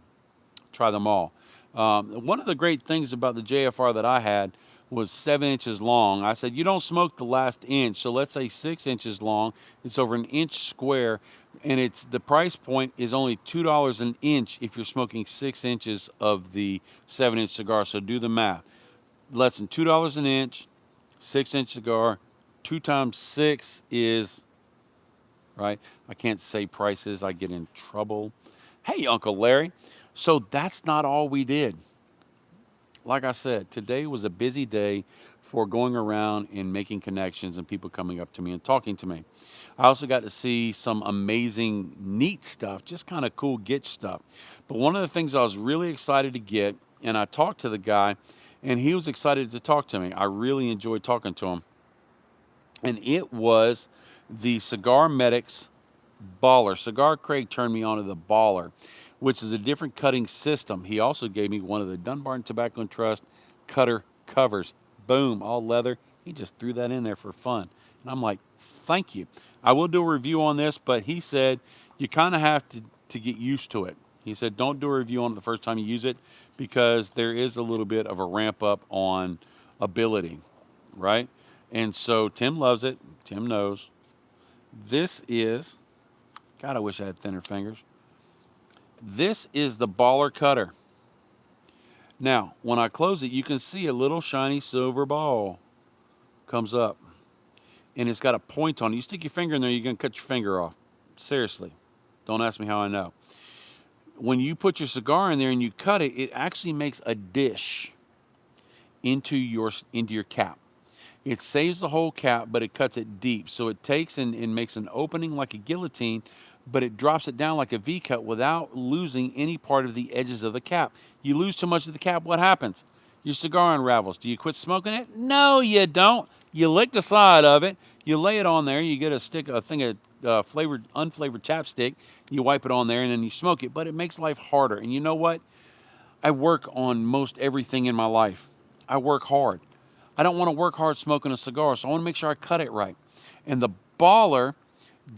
Try them all. One of the great things about the JFR that I had was 7 inches long. I said, you don't smoke the last inch, so let's say 6 inches long. It's over an inch square, and the price point is only $2 an inch if you're smoking 6 inches of the 7-inch cigar. So do the math. Less than $2 an inch, 6-inch cigar. 2 times 6 is, right? I can't say prices. I get in trouble. Hey, Uncle Larry. So that's not all we did. Like I said, today was a busy day for going around and making connections and people coming up to me and talking to me. I also got to see some amazing, neat stuff, just kind of cool get stuff. But one of the things I was really excited to get, and I talked to the guy, and he was excited to talk to me. I really enjoyed talking to him. And it was the Cigar Medics Baller. Cigar Craig turned me on to the Baller, which is a different cutting system. He also gave me one of the Dunbar Tobacco and Trust cutter covers. Boom, all leather. He just threw that in there for fun. And I'm like, thank you. I will do a review on this, but he said you kind of have to get used to it. He said don't do a review on it the first time you use it because there is a little bit of a ramp up on ability, right? And so Tim loves it. Tim knows. This is, God, I wish I had thinner fingers. This is the Baller Cutter. Now, when I close it, you can see a little shiny silver ball comes up. And it's got a point on it. You stick your finger in there, you're going to cut your finger off. Seriously. Don't ask me how I know. When you put your cigar in there and you cut it, it actually makes a dish into your cap. It saves the whole cap, but it cuts it deep. So it takes and makes an opening like a guillotine, but it drops it down like a V cut without losing any part of the edges of the cap. You lose too much of the cap, what happens? Your cigar unravels. Do you quit smoking it? No, you don't. You lick the side of it. You lay it on there. You get a thing of unflavored chapstick. You wipe it on there, and then you smoke it. But it makes life harder. And you know what? I work on most everything in my life. I work hard. I don't want to work hard smoking a cigar, so I want to make sure I cut it right. And the baller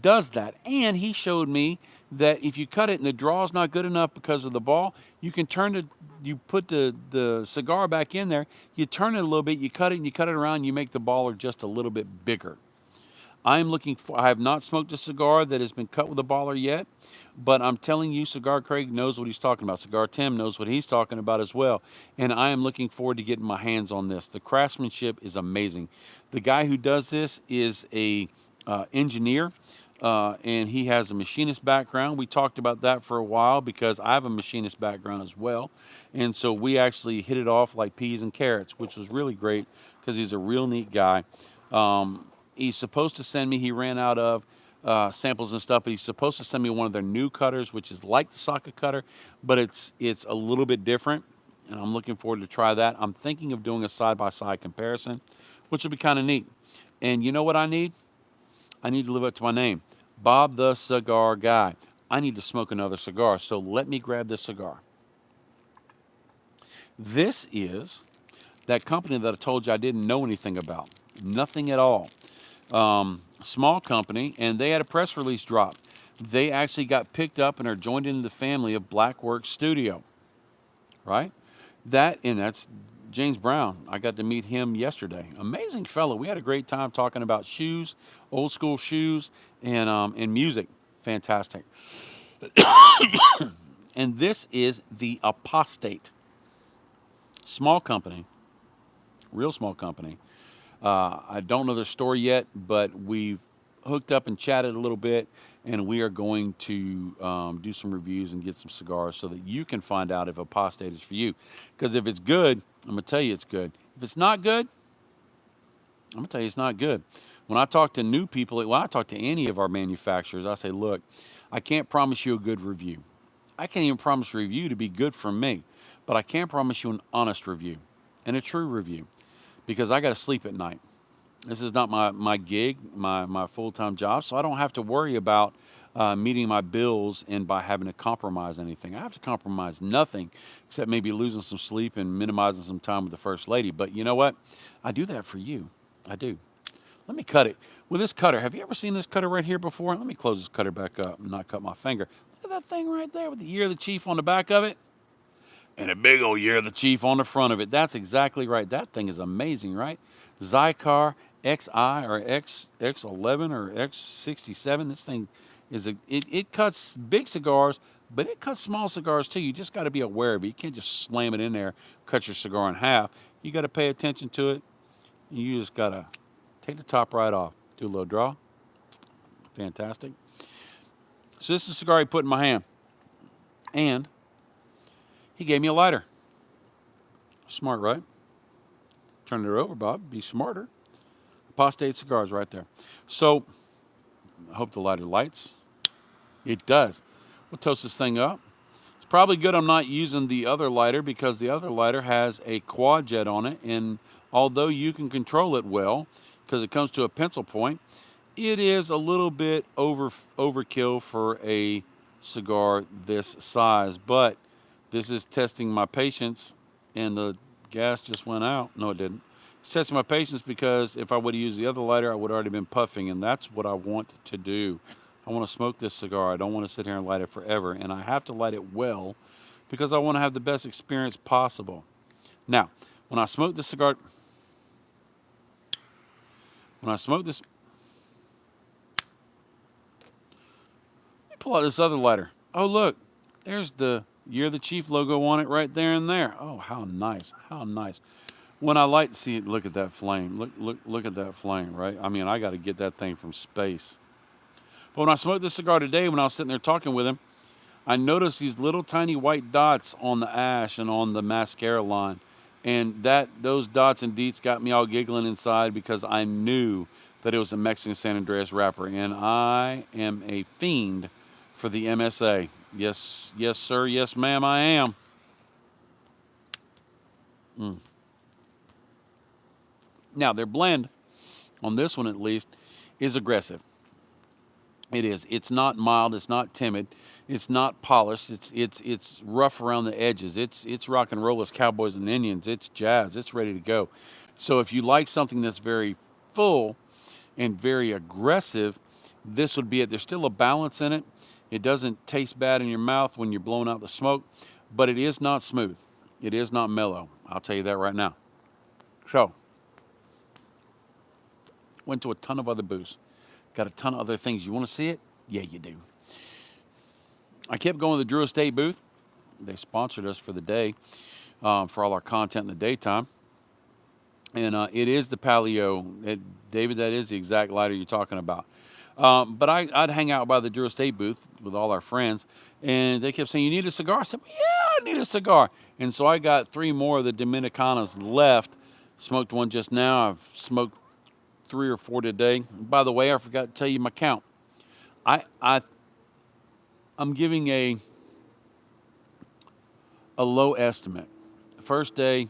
does that. And he showed me that if you cut it and the draw is not good enough because of the ball, you can you put the cigar back in there, you turn it a little bit, you cut it and you cut it around, and you make the baller just a little bit bigger. I have not smoked a cigar that has been cut with a baller yet, but I'm telling you, Cigar Craig knows what he's talking about. Cigar Tim knows what he's talking about as well. And I am looking forward to getting my hands on this. The craftsmanship is amazing. The guy who does this is a engineer, and he has a machinist background. We talked about that for a while because I have a machinist background as well. And so we actually hit it off like peas and carrots, which was really great because he's a real neat guy. He's supposed to send me, he ran out of samples and stuff, but he's supposed to send me one of their new cutters, which is like the socket cutter, but it's a little bit different, and I'm looking forward to try that. I'm thinking of doing a side-by-side comparison, which will be kind of neat. And you know what I need? I need to live up to my name, Bob the Cigar Guy. I need to smoke another cigar, so let me grab this cigar. This is that company that I told you I didn't know anything about. Nothing at all. Small company, and they had a press release drop. They actually got picked up and are joined into the family of Blackworks Studio, right? That's James Brown. I got to meet him yesterday. Amazing fellow. We had a great time talking about shoes, old school shoes, and music. Fantastic. And this is the Apostate. Small company, real small company. I don't know their story yet, but we've hooked up and chatted a little bit, and we are going to do some reviews and get some cigars so that you can find out if Apostate is for you. Because if it's good, I'm going to tell you it's good. If it's not good, I'm going to tell you it's not good. When I talk to new people, when I talk to any of our manufacturers, I say, look, I can't promise you a good review. I can't even promise a review to be good from me, but I can promise you an honest review and a true review. Because I got to sleep at night. This is not my gig, my full-time job, so I don't have to worry about meeting my bills and by having to compromise anything. I have to compromise nothing except maybe losing some sleep and minimizing some time with the First Lady. But you know what? I do that for you. I do. Let me cut it. With this cutter, have you ever seen this cutter right here before? Let me close this cutter back up and not cut my finger. Look at that thing right there with the Year of the Chief on the back of it. And a big old Year of the Chief on the front of it. That's exactly right. That thing is amazing, right? Zycar XI or X11 or X67. This thing it cuts big cigars, but it cuts small cigars too. You just got to be aware of it. You can't just slam it in there, cut your cigar in half. You got to pay attention to it. You just got to take the top right off. Do a little draw. Fantastic. So this is a cigar he put in my hand. And he gave me a lighter. Smart, right? Turn it over, Bob. Be smarter. Apostate cigars right there. So, I hope the lighter lights. It does. We'll toast this thing up. It's probably good I'm not using the other lighter because the other lighter has a quad jet on it. And although you can control it well, because it comes to a pencil point, it is a little bit overkill for a cigar this size. But this is testing my patience, and the gas just went out. No, it didn't. It's testing my patience because if I would have used the other lighter, I would have already been puffing, and that's what I want to do. I want to smoke this cigar. I don't want to sit here and light it forever, and I have to light it well because I want to have the best experience possible. Now, when I smoke this cigar, let me pull out this other lighter. Oh, look, there's the Year the Chief logo on it right there and there. Oh, how nice. How nice. When I light, see, look at that flame. Look at that flame, right? I mean, I got to get that thing from space. But when I smoked this cigar today, when I was sitting there talking with him, I noticed these little tiny white dots on the ash and on the mascara line. And those dots and deets got me all giggling inside because I knew that it was a Mexican San Andreas wrapper. And I am a fiend for the MSA. Yes, yes, sir. Yes, ma'am, I am. Now, their blend, on this one at least, is aggressive. It is. It's not mild. It's not timid. It's not polished. It's rough around the edges. It's rock and roll. It's cowboys and Indians. It's jazz. It's ready to go. So if you like something that's very full and very aggressive, this would be it. There's still a balance in it. It doesn't taste bad in your mouth when you're blowing out the smoke, but it is not smooth. It is not mellow. I'll tell you that right now. So, went to a ton of other booths. Got a ton of other things. You want to see it? Yeah, you do. I kept going to the Drew Estate booth. They sponsored us for the day, for all our content in the daytime. And it is the Paleo. David, that is the exact lighter you're talking about. But I'd hang out by the Drew Estate booth with all our friends, and they kept saying, you need a cigar? I said, well, yeah, I need a cigar. And so I got 3 more of the Dominicanas left. Smoked one just now. I've smoked 3 or 4 today. By the way, I forgot to tell you my count. I'm giving a low estimate. The first day,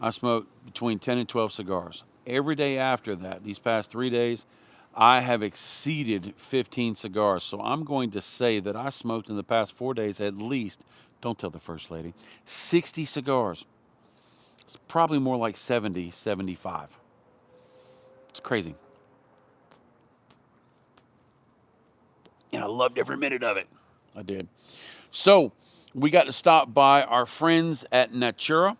I smoked between 10 and 12 cigars. Every day after that, these past 3 days, I have exceeded 15 cigars. So I'm going to say that I smoked in the past 4 days at least, don't tell the First Lady, 60 cigars. It's probably more like 70, 75. It's crazy. And I loved every minute of it. I did. So we got to stop by our friends at Natura.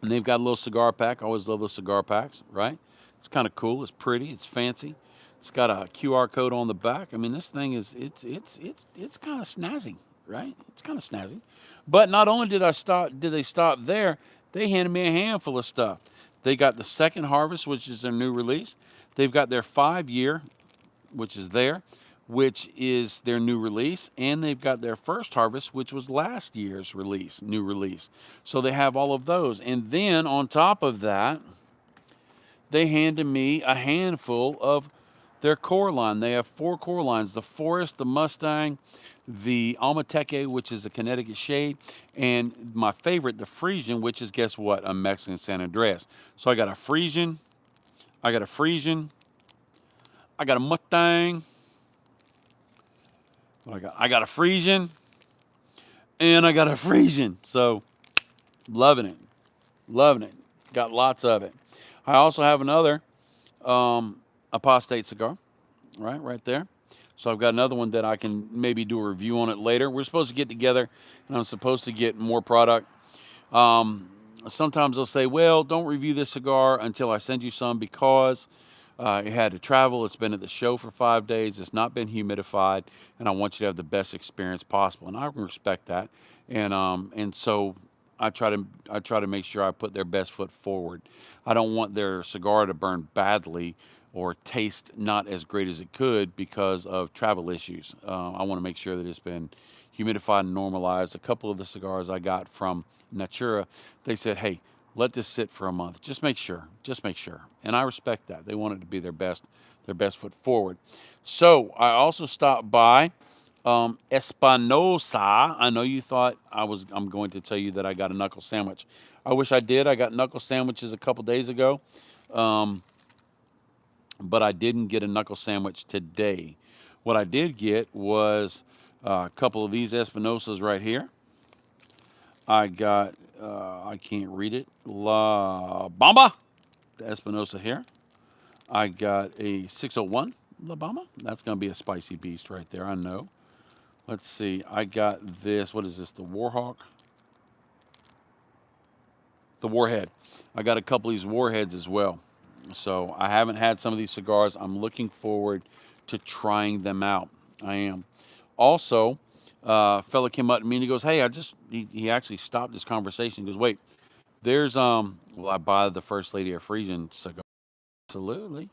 And they've got a little cigar pack. I always love those cigar packs, right? It's kind of cool. It's pretty. It's fancy. It's got a QR code on the back. I mean, this thing is, it's kind of snazzy, right? It's kind of snazzy. But not only did they stop there, they handed me a handful of stuff. They got the second harvest, which is their new release. They've got their 5-year, which is their new release, and they've got their first harvest, which was last year's new release. So they have all of those. And then on top of that, they handed me a handful of their core line. They have 4 core lines: the Forest, the Mustang, the Almateque, which is a Connecticut shade, and my favorite, the Frisian, which is, guess what, a Mexican San Andreas. So I got a Frisian, I got a Mustang, I got a Frisian, and I got a Frisian. So, loving it. Got lots of it. I also have another Apostate cigar, right there. So I've got another one that I can maybe do a review on it later. We're supposed to get together, and I'm supposed to get more product. Sometimes they'll say, well, don't review this cigar until I send you some because it had to travel. It's been at the show for 5 days. It's not been humidified, and I want you to have the best experience possible. And I respect that. And so I try to make sure I put their best foot forward. I don't want their cigar to burn badly or taste not as great as it could because of travel issues. I want to make sure that it's been humidified and normalized. A couple of the cigars I got from Natura, they said, hey, let this sit for a month. Just make sure. And I respect that. They want it to be their best foot forward. So I also stopped by Espinosa. I know you thought I'm going to tell you that I got a knuckle sandwich. I wish I did. I got knuckle sandwiches a couple days ago. But I didn't get a knuckle sandwich today. What I did get was a couple of these Espinosas right here. I got, I can't read it, La Bamba, the Espinosa here. I got a 601 La Bamba. That's going to be a spicy beast right there, I know. Let's see, I got this, what is this, the Warhawk? The Warhead. I got a couple of these Warheads as well. So I haven't had some of these cigars. I'm looking forward to trying them out. I am. Also, Fella came up to me and he goes, "Hey, he actually stopped this conversation. He goes, wait, there's well, I buy the first lady a Frisian cigar. Absolutely.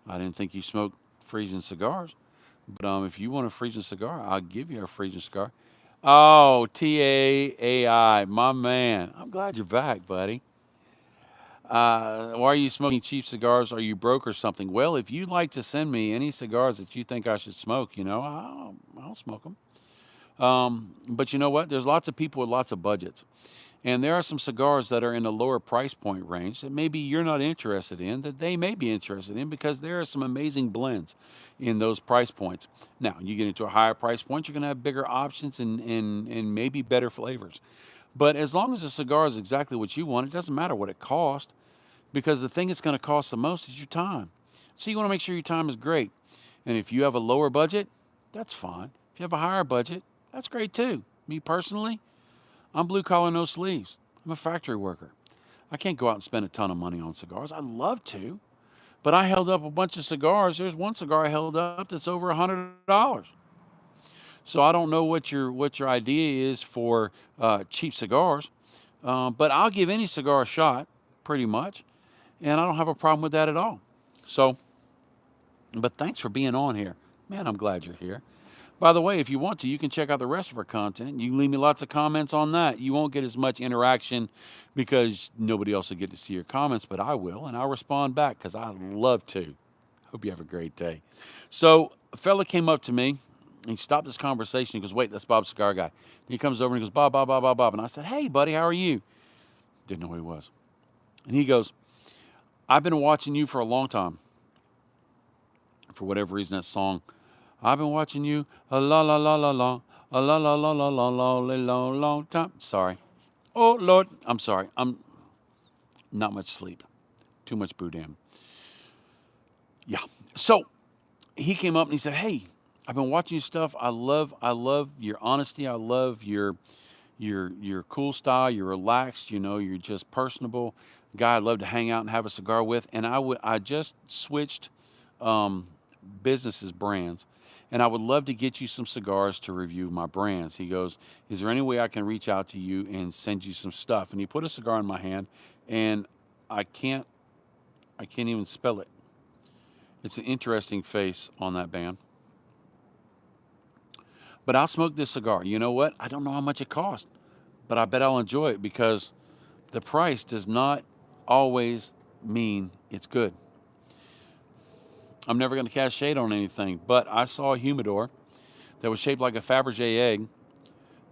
I didn't think you smoked Frisian cigars, but if you want a Frisian cigar, I'll give you a Frisian cigar." Oh, TAAI, my man. I'm glad you're back, buddy. Why are you smoking cheap cigars? Are you broke or something? Well, if you'd like to send me any cigars that you think I should smoke, I'll smoke them. But you know what? There's lots of people with lots of budgets. And there are some cigars that are in the lower price point range that maybe you're not interested in, that they may be interested in, because there are some amazing blends in those price points. Now, you get into a higher price point, you're going to have bigger options and maybe better flavors. But as long as the cigar is exactly what you want, it doesn't matter what it costs, because the thing that's going to cost the most is your time. So you want to make sure your time is great. And if you have a lower budget, that's fine. If you have a higher budget, that's great too. Me personally, I'm blue collar, no sleeves. I'm a factory worker. I can't go out and spend a ton of money on cigars. I'd love to, but I held up a bunch of cigars. There's one cigar I held up that's over $100. So I don't know what your idea is for cheap cigars, but I'll give any cigar a shot, pretty much, and I don't have a problem with that at all. So, but thanks for being on here, man. I'm glad you're here. By the way, if you want to, you can check out the rest of our content. You can leave me lots of comments on that. You won't get as much interaction because nobody else will get to see your comments, but I will, and I'll respond back because I love to. Hope you have a great day. So a fella came up to me. He stopped this conversation. He goes, "Wait, that's Bob Cigar Guy." And he comes over and he goes, "Bob, Bob, Bob, Bob, Bob." And I said, "Hey, buddy, how are you?" Didn't know who he was. And he goes, "I've been watching you for a long time." For whatever reason, that song, "I've been watching you a la la la la la, a la la la la la la long, long time." Sorry. Oh, Lord. I'm sorry. I'm not much sleep. Too much boudin. Yeah. So he came up and he said, "Hey, I've been watching your stuff. I love your honesty. I love your cool style. You're relaxed. You're just personable guy. I'd love to hang out and have a cigar with." And I just switched businesses brands, and I would love to get you some cigars to review my brands. He goes, "Is there any way I can reach out to you and send you some stuff?" And he put a cigar in my hand, and I can't even spell it. It's an interesting face on that band. But I'll smoke this cigar. You know what? I don't know how much it costs, but I bet I'll enjoy it, because the price does not always mean it's good. I'm never going to cast shade on anything, but I saw a humidor that was shaped like a Fabergé egg,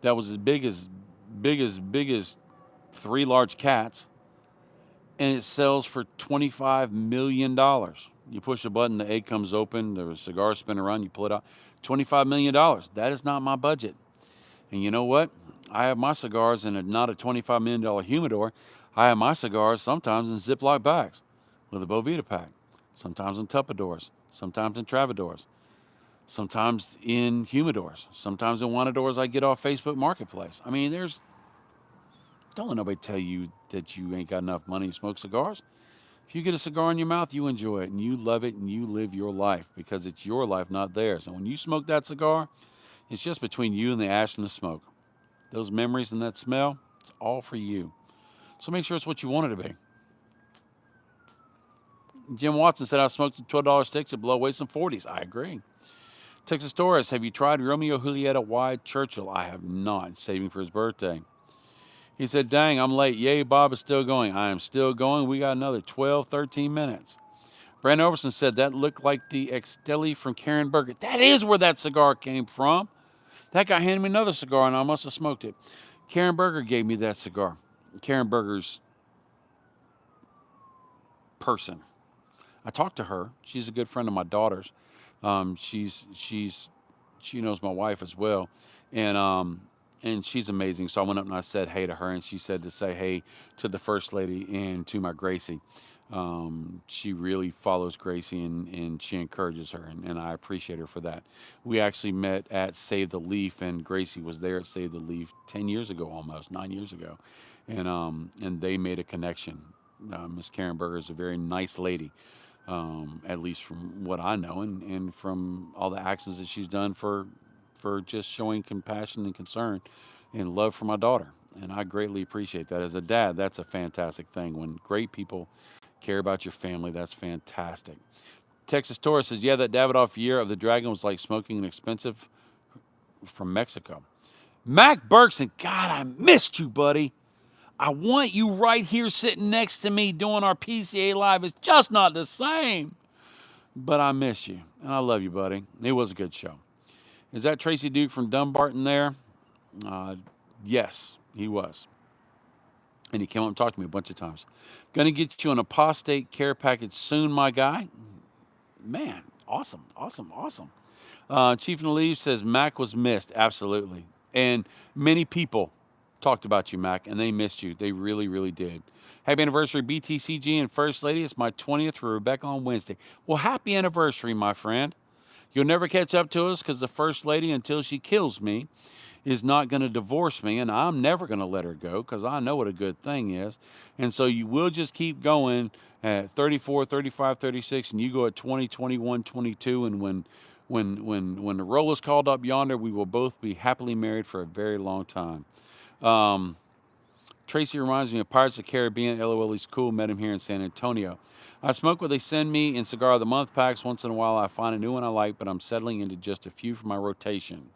that was as big as three large cats, and it sells for $25 million. You push a button, the egg comes open, the cigar spin around, you pull it out. $25 million. That is not my budget. And you know what? I have my cigars in not a $25 million humidor. I have my cigars sometimes in Ziploc bags with a Bovita pack, sometimes in Tupperdoors, sometimes in Travadors, sometimes in humidors, sometimes in Juanadors I get off Facebook Marketplace. I mean, don't let nobody tell you that you ain't got enough money to smoke cigars. If you get a cigar in your mouth, you enjoy it and you love it and you live your life, because it's your life, not theirs. And when you smoke that cigar, it's just between you and the ash and the smoke. Those memories and that smell, it's all for you. So make sure it's what you want it to be. Jim Watson said, "I smoked $12 sticks that blow away some 40s. I agree. Texas Torres, "Have you tried Romeo Julieta Wide Churchill?" I have not. Saving for his birthday. He said, "Dang, I'm late. Yay, Bob is still going." I am still going. We got another 12, 13 minutes. Brandon Overson said, "That looked like the Exteli from Karen Berger." That is where that cigar came from. That guy handed me another cigar, and I must have smoked it. Karen Berger gave me that cigar. Karen Berger's person. I talked to her. She's a good friend of my daughter's. She knows my wife as well, and she's amazing. So I went up and I said hey to her, and she said to say hey to the first lady and to my Gracie. She really follows Gracie, and she encourages her, and I appreciate her for that. We actually met at Save the Leaf, and Gracie was there at Save the Leaf 10 years ago, almost 9 years ago, and they made a connection. Miss Karen Berger is a very nice lady, at least from what I know, and from all the actions that she's done for for just showing compassion and concern and love for my daughter. And I greatly appreciate that. As a dad, that's a fantastic thing. When great people care about your family, that's fantastic. Texas Taurus says, yeah, that Davidoff year of the Dragon was like smoking an expensive from Mexico. Mac Berkson, God, I missed you, buddy. I want you right here sitting next to me doing our PCA live. It's just not the same. But I miss you, and I love you, buddy. It was a good show. Is that Tracy Duke from Dumbarton there? Yes, he was. And he came up and talked to me a bunch of times. Gonna get you an Apostate care package soon, my guy. Man, awesome, awesome, awesome. Chief in the Leaf says Mac was missed. Absolutely. And many people talked about you, Mac, and they missed you. They really, really did. Happy anniversary, BTCG and First Lady. It's my 20th for Rebecca on Wednesday. Well, happy anniversary, my friend. You'll never catch up to us because the First Lady, until she kills me, is not going to divorce me, and I'm never going to let her go because I know what a good thing is. And so you will just keep going at 34, 35, 36, and you go at 20, 21, 22, and when the roll is called up yonder, we will both be happily married for a very long time. Tracy reminds me of Pirates of the Caribbean. LOL, he's cool. Met him here in San Antonio. I smoke what they send me in Cigar of the Month packs. Once in a while, I find a new one I like, but I'm settling into just a few for my rotation.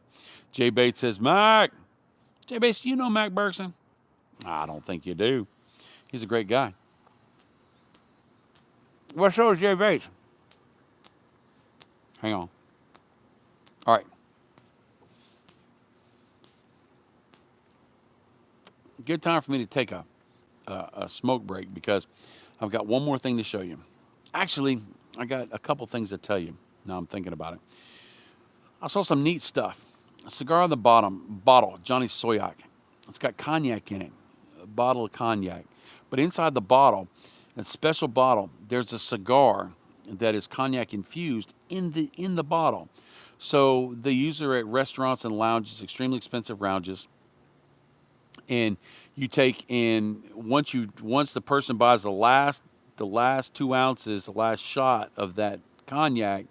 Jay Bates says, Mac. Jay Bates, do you know Mac Berkson? I don't think you do. He's a great guy. What show is Jay Bates? Hang on. All right. Good time for me to take a smoke break because I've got one more thing to show you. Actually, I got a couple things to tell you. Now I'm thinking about it. I saw some neat stuff. A cigar on the bottle, Johnny Soyak. It's got cognac in it, a bottle of cognac. But inside the bottle, a special bottle, there's a cigar that is cognac infused in the bottle. So they use it at restaurants and lounges, extremely expensive lounges. And you take in once the person buys the last 2 ounces, the last shot of that cognac,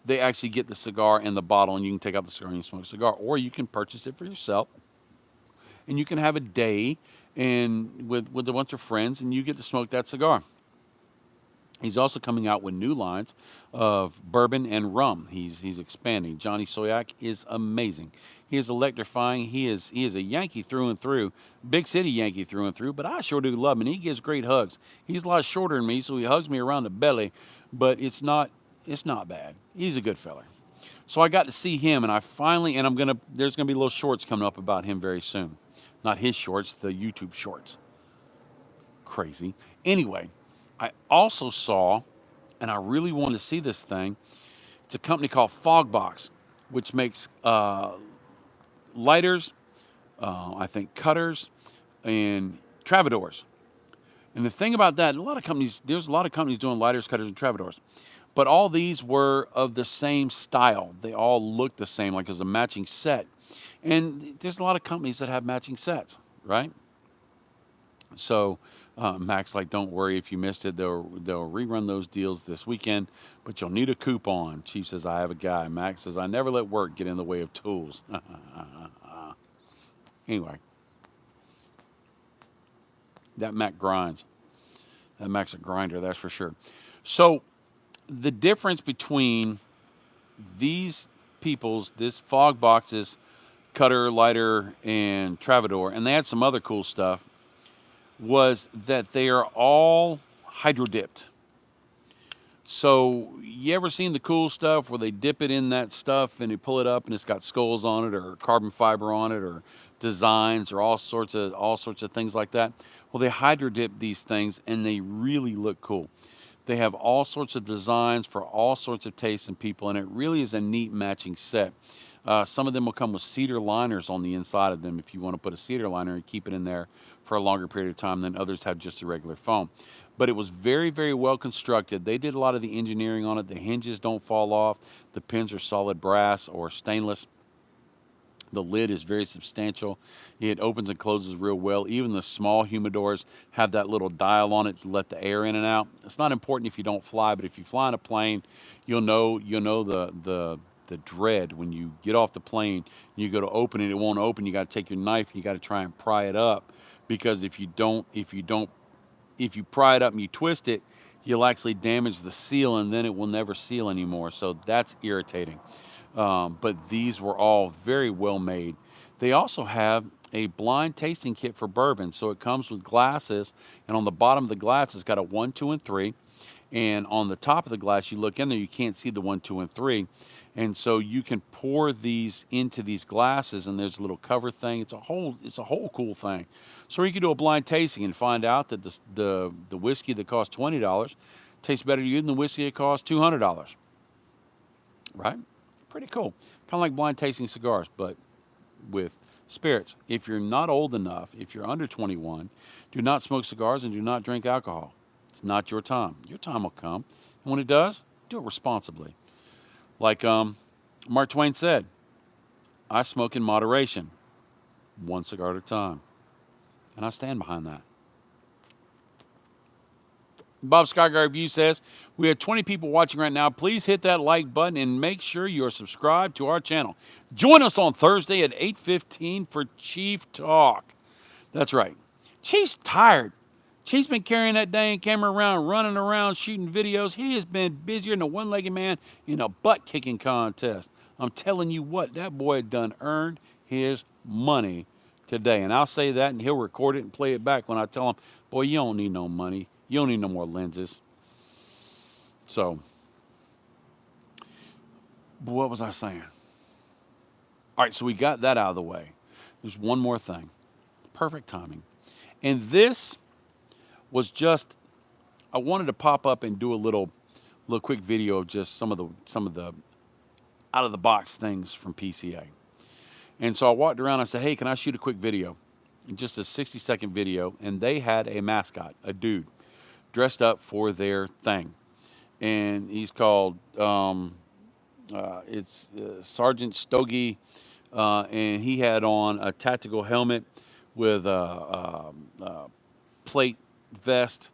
they actually get the cigar in the bottle, and you can take out the cigar and you smoke a cigar, or you can purchase it for yourself, and you can have a day and with a bunch of friends, and you get to smoke that cigar. He's also coming out with new lines of bourbon and rum. He's expanding. Johnny Soyak is amazing. He is electrifying. He is a Yankee through and through, big city Yankee through and through. But I sure do love him, and he gives great hugs. He's a lot shorter than me, so he hugs me around the belly, but it's not bad. He's a good fella. So I got to see him, and there's gonna be little shorts coming up about him very soon. Not his shorts, the YouTube shorts. Crazy. Anyway. I also saw, and I really want to see this thing, it's a company called Fogbox, which makes lighters, I think cutters, and travadors. And the thing about that, there's a lot of companies doing lighters, cutters, and travadors. But all these were of the same style. They all looked the same, like it was a matching set. And there's a lot of companies that have matching sets, right? So Mac's like, don't worry if you missed it. They'll rerun those deals this weekend, but you'll need a coupon. Chief says, I have a guy. Mac says, I never let work get in the way of tools. Anyway, that Mac grinds. That Mac's a grinder, that's for sure. So the difference between these this Fogbox's cutter, lighter, and Travador, and they had some other cool stuff, was that they are all hydro dipped. So you ever seen the cool stuff where they dip it in that stuff and you pull it up and it's got skulls on it or carbon fiber on it or designs or all sorts of things like that? Well, they hydro dip these things and they really look cool. They have all sorts of designs for all sorts of tastes and people, and it really is a neat matching set. Some of them will come with cedar liners on the inside of them if you want to put a cedar liner and keep it in there for a longer period of time than others have just a regular foam. But it was very, very well constructed. They did a lot of the engineering on it. The hinges don't fall off. The pins are solid brass or stainless. The lid is very substantial. It opens and closes real well. Even the small humidors have that little dial on it to let the air in and out. It's not important if you don't fly, but if you fly in a plane, you'll know the the dread when you get off the plane, you go to open it, it won't open. You got to take your knife and you got to try and pry it up, because if you pry it up and you twist it, you'll actually damage the seal, and then it will never seal anymore. So that's irritating. But these were all very well made. They also have a blind tasting kit for bourbon. So it comes with glasses, and on the bottom of the glass, it's got a 1, 2, and 3. And on the top of the glass, you look in there, you can't see the 1, 2, and 3. And so you can pour these into these glasses, and there's a little cover thing. It's a whole cool thing. So you can do a blind tasting and find out that the whiskey that costs $20 tastes better to you than the whiskey that costs $200. Right? Pretty cool. Kind of like blind tasting cigars, but with spirits. If you're not old enough, if you're under 21, do not smoke cigars and do not drink alcohol. It's not your time. Your time will come. And when it does, do it responsibly. Like Mark Twain said, I smoke in moderation, one cigar at a time. And I stand behind that. Bob Skygar Review says, we have 20 people watching right now. Please hit that like button and make sure you're subscribed to our channel. Join us on Thursday at 8:15 for Chief Talk. That's right. Chief's tired. Chief's been carrying that dang camera around, running around, shooting videos. He has been busier than a one-legged man in a butt-kicking contest. I'm telling you what, that boy done earned his money today. And I'll say that, and he'll record it and play it back when I tell him, boy, you don't need no money. You don't need no more lenses. So, what was I saying? All right, so we got that out of the way. There's one more thing. Perfect timing. And this was just, I wanted to pop up and do a little quick video of just some of the out of the box things from PCA. And so I walked around and I said, hey, can I shoot a quick video? Just a 60-second video. And they had a mascot, a dude, dressed up for their thing. And he's called, Sergeant Stogie. And he had on a tactical helmet with a plate vest,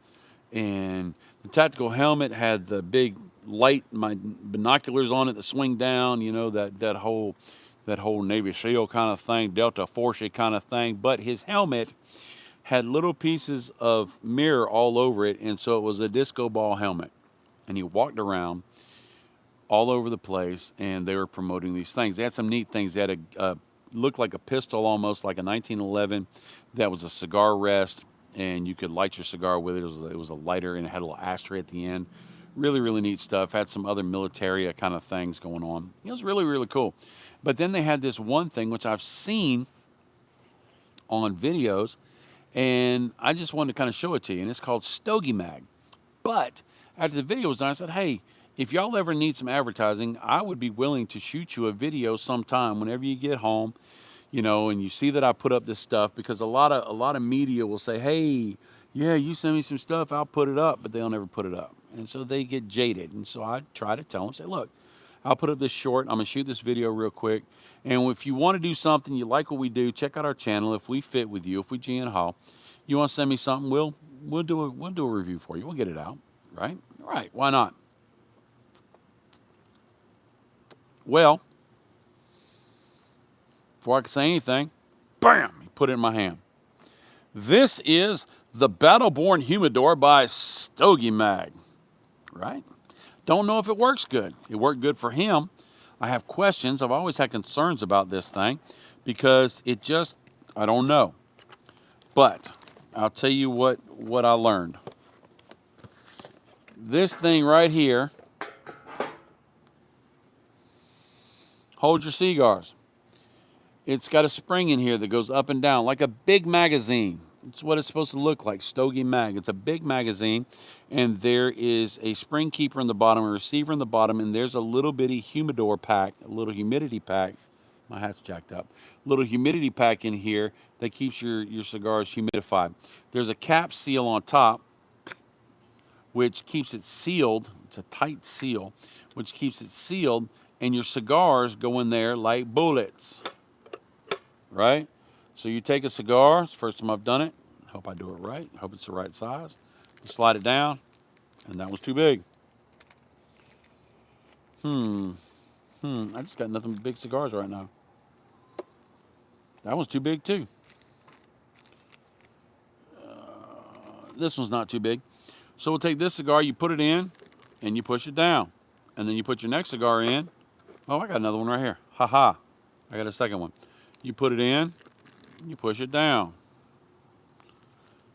and the tactical helmet had the big light, my binoculars on it that swing down, you know, that whole Navy SEAL kind of thing, Delta Force kind of thing. But his helmet had little pieces of mirror all over it, and so it was a disco ball helmet. And he walked around all over the place, and they were promoting these things. They had some neat things. They had a looked like a pistol, almost like a 1911, that was a cigar rest, and you could light your cigar with it. It was a lighter, and it had a little ashtray at the end. Really, really neat stuff. Had some other military kind of things going on. It was really, really cool. But then they had this one thing, which I've seen on videos, and I just wanted to kind of show it to you, and it's called Stogie Mag. But after the video was done, I said, hey, if y'all ever need some advertising, I would be willing to shoot you a video sometime whenever you get home, you know, and you see that I put up this stuff, because a lot of media will say, hey, yeah, you send me some stuff, I'll put it up, but they'll never put it up. And so they get jaded. And so I try to tell them, say, look, I'll put up this short, I'm gonna shoot this video real quick. And if you want to do something, you like what we do, check out our channel. If we fit with you, if we G and Haul, you want to send me something, we'll do a review for you. We'll get it out, right? All right, why not? Well, before I could say anything, bam, he put it in my hand. This is the Battleborn Humidor by Stogie Mag, right? Don't know if it works good. It worked good for him. I have questions. I've always had concerns about this thing because it just, I don't know. But I'll tell you what I learned. This thing right here holds your cigars. It's got a spring in here that goes up and down like a big magazine. It's what it's supposed to look like, Stogie Mag. It's a big magazine, and there is a spring keeper in the bottom, a receiver in the bottom, and there's a little bitty humidor pack, a little humidity pack. My hat's jacked up. Little humidity pack in here that keeps your cigars humidified. There's a cap seal on top, which keeps it sealed. It's a tight seal, which keeps it sealed, and your cigars go in there like bullets, right? So you take a cigar, it's the first time I've done it. Hope I do it right. Hope it's the right size. You slide it down, and that was too big. I just got nothing but big cigars right now. That one's too big too. This one's not too big. So we'll take this cigar, you put it in, and you push it down. And then you put your next cigar in. Oh, I got another one right here. Ha ha. I got a second one. You put it in, you push it down.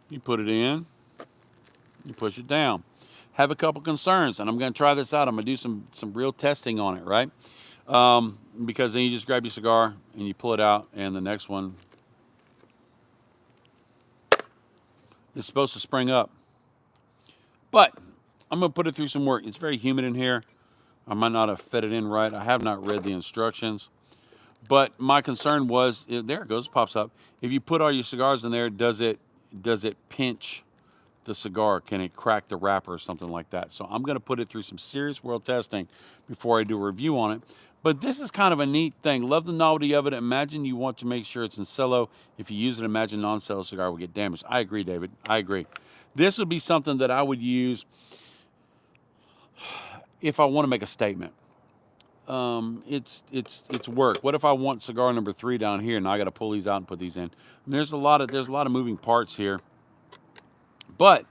You put it in, you push it down. Have a couple concerns, and I'm going to try this out. I'm going to do some real testing on it, right? Because then you just grab your cigar and you pull it out, and the next one is supposed to spring up. But I'm going to put it through some work. It's very humid in here. I might not have fed it in right. I have not read the instructions. But my concern was, there it goes, it pops up. If you put all your cigars in there, does it pinch the cigar? Can it crack the wrapper or something like that? So I'm going to put it through some serious world testing before I do a review on it. But this is kind of a neat thing. Love the novelty of it. Imagine you want to make sure it's in cello. If you use it, imagine non-cello cigar will get damaged. I agree, David. I agree. This would be something that I would use if I want to make a statement. It's work. What if I want cigar number 3 down here, and I got to pull these out and put these in? I mean, there's a lot of moving parts here. But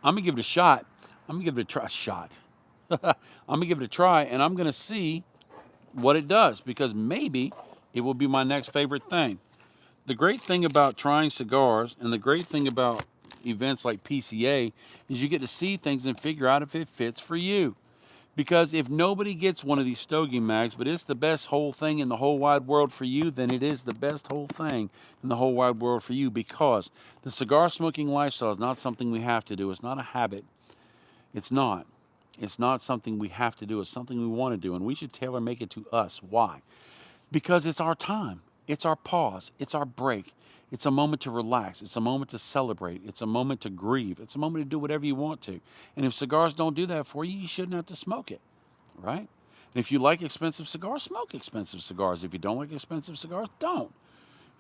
I'm gonna give it a shot. I'm gonna give it a try. I'm gonna give it a try, and I'm gonna see what it does, because maybe it will be my next favorite thing. The great thing about trying cigars, and the great thing about events like PCA, is you get to see things and figure out if it fits for you. Because if nobody gets one of these Stogie mags, but it's the best whole thing in the whole wide world for you, then it is the best whole thing in the whole wide world for you, because the cigar smoking lifestyle is not something we have to do. It's not a habit. It's not. It's not something we have to do. It's something we want to do, and we should tailor make it to us. Why? Because it's our time. It's our pause. It's our break. It's a moment to relax. It's a moment to celebrate. It's a moment to grieve. It's a moment to do whatever you want to. And if cigars don't do that for you, you shouldn't have to smoke it, right? And if you like expensive cigars, smoke expensive cigars. If you don't like expensive cigars, don't.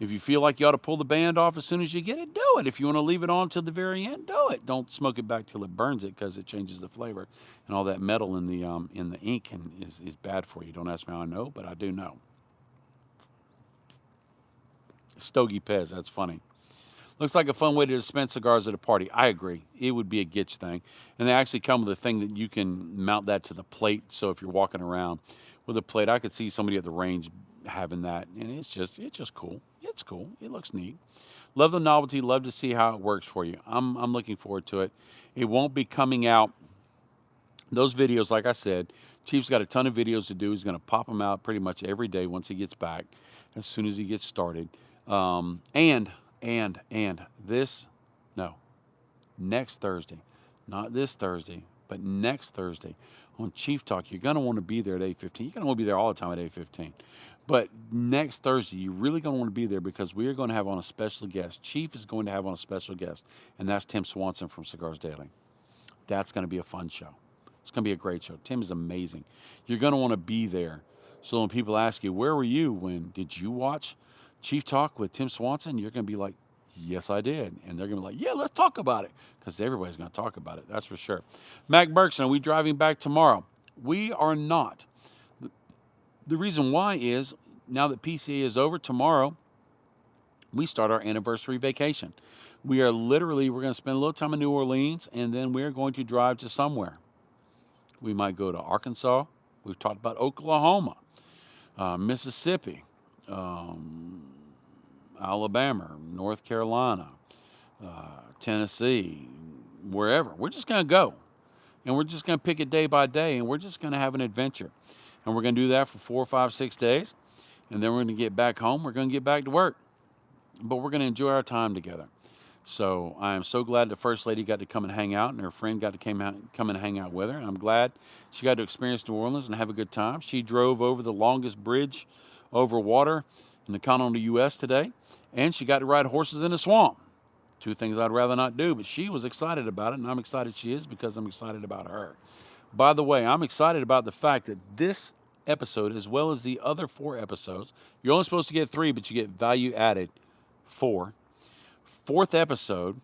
If you feel like you ought to pull the band off as soon as you get it, do it. If you want to leave it on till the very end, do it. Don't smoke it back till it burns it, because it changes the flavor, and all that metal in the ink is bad for you. Don't ask me how I know, but I do know. Stogie Pez, that's funny. Looks like a fun way to dispense cigars at a party. I agree. It would be a Gitch thing. And they actually come with a thing that you can mount that to the plate. So if you're walking around with a plate, I could see somebody at the range having that. And it's just cool. It's cool. It looks neat. Love the novelty. Love to see how it works for you. I'm looking forward to it. It won't be coming out. Those videos, like I said, Chief's got a ton of videos to do. He's going to pop them out pretty much every day once he gets back, as soon as he gets started. Next Thursday, not this Thursday, but next Thursday on Chief Talk, you're going to want to be there at 8:15. You're going to want to be there all the time at 8:15. But next Thursday, you're really going to want to be there, because we are going to have on a special guest. Chief is going to have on a special guest, and that's Tim Swanson from Cigars Daily. That's going to be a fun show. It's going to be a great show. Tim is amazing. You're going to want to be there. So when people ask you, where were you when, did you watch Chief Talk with Tim Swanson? You're going to be like, yes, I did. And they're going to be like, yeah, let's talk about it, because everybody's going to talk about it. That's for sure. Mac Berkson, are we driving back tomorrow? We are not. The reason why is, now that PCA is over, tomorrow we start our anniversary vacation. We're going to spend a little time in New Orleans, and then we're going to drive to somewhere. We might go to Arkansas. We've talked about Oklahoma, Mississippi, Alabama, North Carolina, Tennessee, wherever. We're just going to go, and we're just going to pick it day by day, and we're just going to have an adventure. And we're going to do that for 4, 5, 6 days, and then we're going to get back home. We're going to get back to work, but we're going to enjoy our time together. So I am so glad the First Lady got to come and hang out, and her friend got to come and hang out with her. And I'm glad she got to experience New Orleans and have a good time. She drove over the longest bridge over water in the continental U.S. today, and she got to ride horses in a swamp. 2 things I'd rather not do, but she was excited about it, and I'm excited she is, because I'm excited about her. By the way, I'm excited about the fact that this episode, as well as the other 4 episodes, you're only supposed to get 3, but you get value added 4. 4th episode,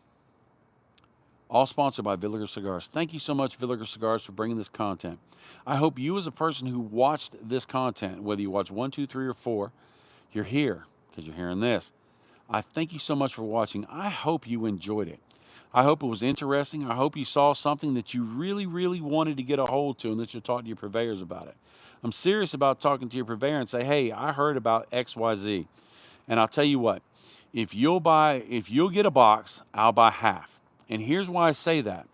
all sponsored by Villiger Cigars. Thank you so much, Villiger Cigars, for bringing this content. I hope you, as a person who watched this content, whether you watch 1, 2, 3, or 4, you're here because you're hearing this. I thank you so much for watching. I hope you enjoyed it. I hope it was interesting. I hope you saw something that you really, really wanted to get a hold to and that you'll talk to your purveyors about it. I'm serious about talking to your purveyor and say, hey, I heard about XYZ. And I'll tell you what, if you'll get a box, I'll buy half. And here's why I say that.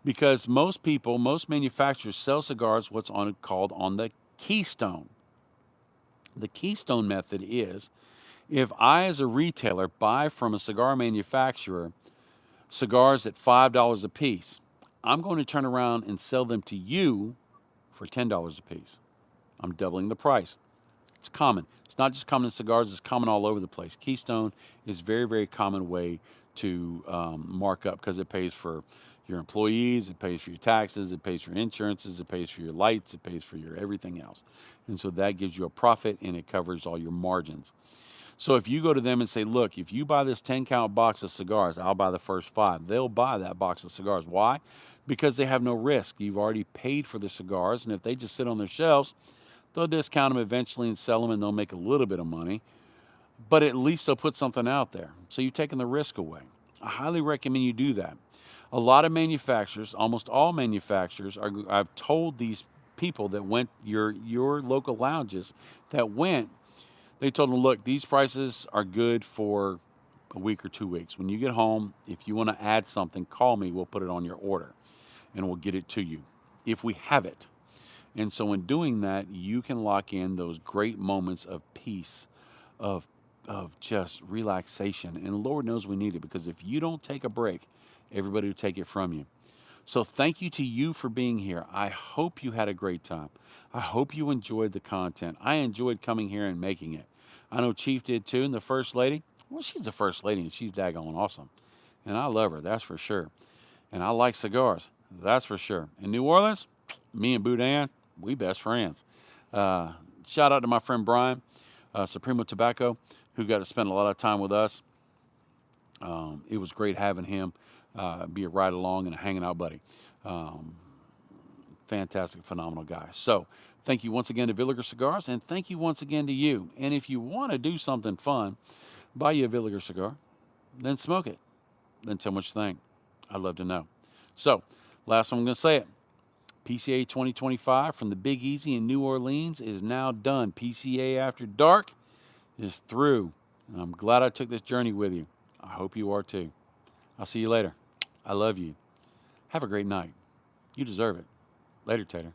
Because most people, most manufacturers sell cigars what's called on the keystone. The keystone method is if I, as a retailer, buy from a cigar manufacturer cigars at $5 a piece, I'm going to turn around and sell them to you for $10 a piece. I'm doubling the price. It's common. It's not just common in cigars, it's common all over the place. Keystone is a very, very common way to mark up because it pays for your employees, it pays for your taxes, it pays for insurances, it pays for your lights, it pays for your everything else. And so that gives you a profit and it covers all your margins. So if you go to them and say, look, if you buy this 10-count box of cigars, I'll buy the first 5. They'll buy that box of cigars. Why? Because they have no risk. You've already paid for the cigars, and if they just sit on their shelves, they'll discount them eventually and sell them, and they'll make a little bit of money. But at least they'll put something out there. So you've taken the risk away. I highly recommend you do that. A lot of manufacturers, almost all manufacturers, I've told these people that went, your local lounges that went, they told them, look, these prices are good for a week or 2 weeks. When you get home, if you want to add something, call me. We'll put it on your order and we'll get it to you if we have it. And so in doing that, you can lock in those great moments of peace, of just relaxation. And Lord knows we need it, because if you don't take a break, everybody will take it from you. So thank you to you for being here. I hope you had a great time. I hope you enjoyed the content. I enjoyed coming here and making it. I know Chief did too, and the First Lady. Well, she's the First Lady, and she's daggone awesome. And I love her, that's for sure. And I like cigars, that's for sure. In New Orleans, me and Boudin, we best friends. Shout out to my friend Brian, Supremo Tobacco, who got to spend a lot of time with us. It was great having him be a ride along and a hanging out buddy. Fantastic, phenomenal guy. So thank you once again to Villiger Cigars, and thank you once again to you. And if you want to do something fun, buy you a Villiger cigar, then smoke it. Then tell me what you think. I'd love to know. So last one I'm going to say it. PCA 2025 from the Big Easy in New Orleans is now done. PCA After Dark is through. And I'm glad I took this journey with you. I hope you are too. I'll see you later. I love you. Have a great night. You deserve it. Later, Tater.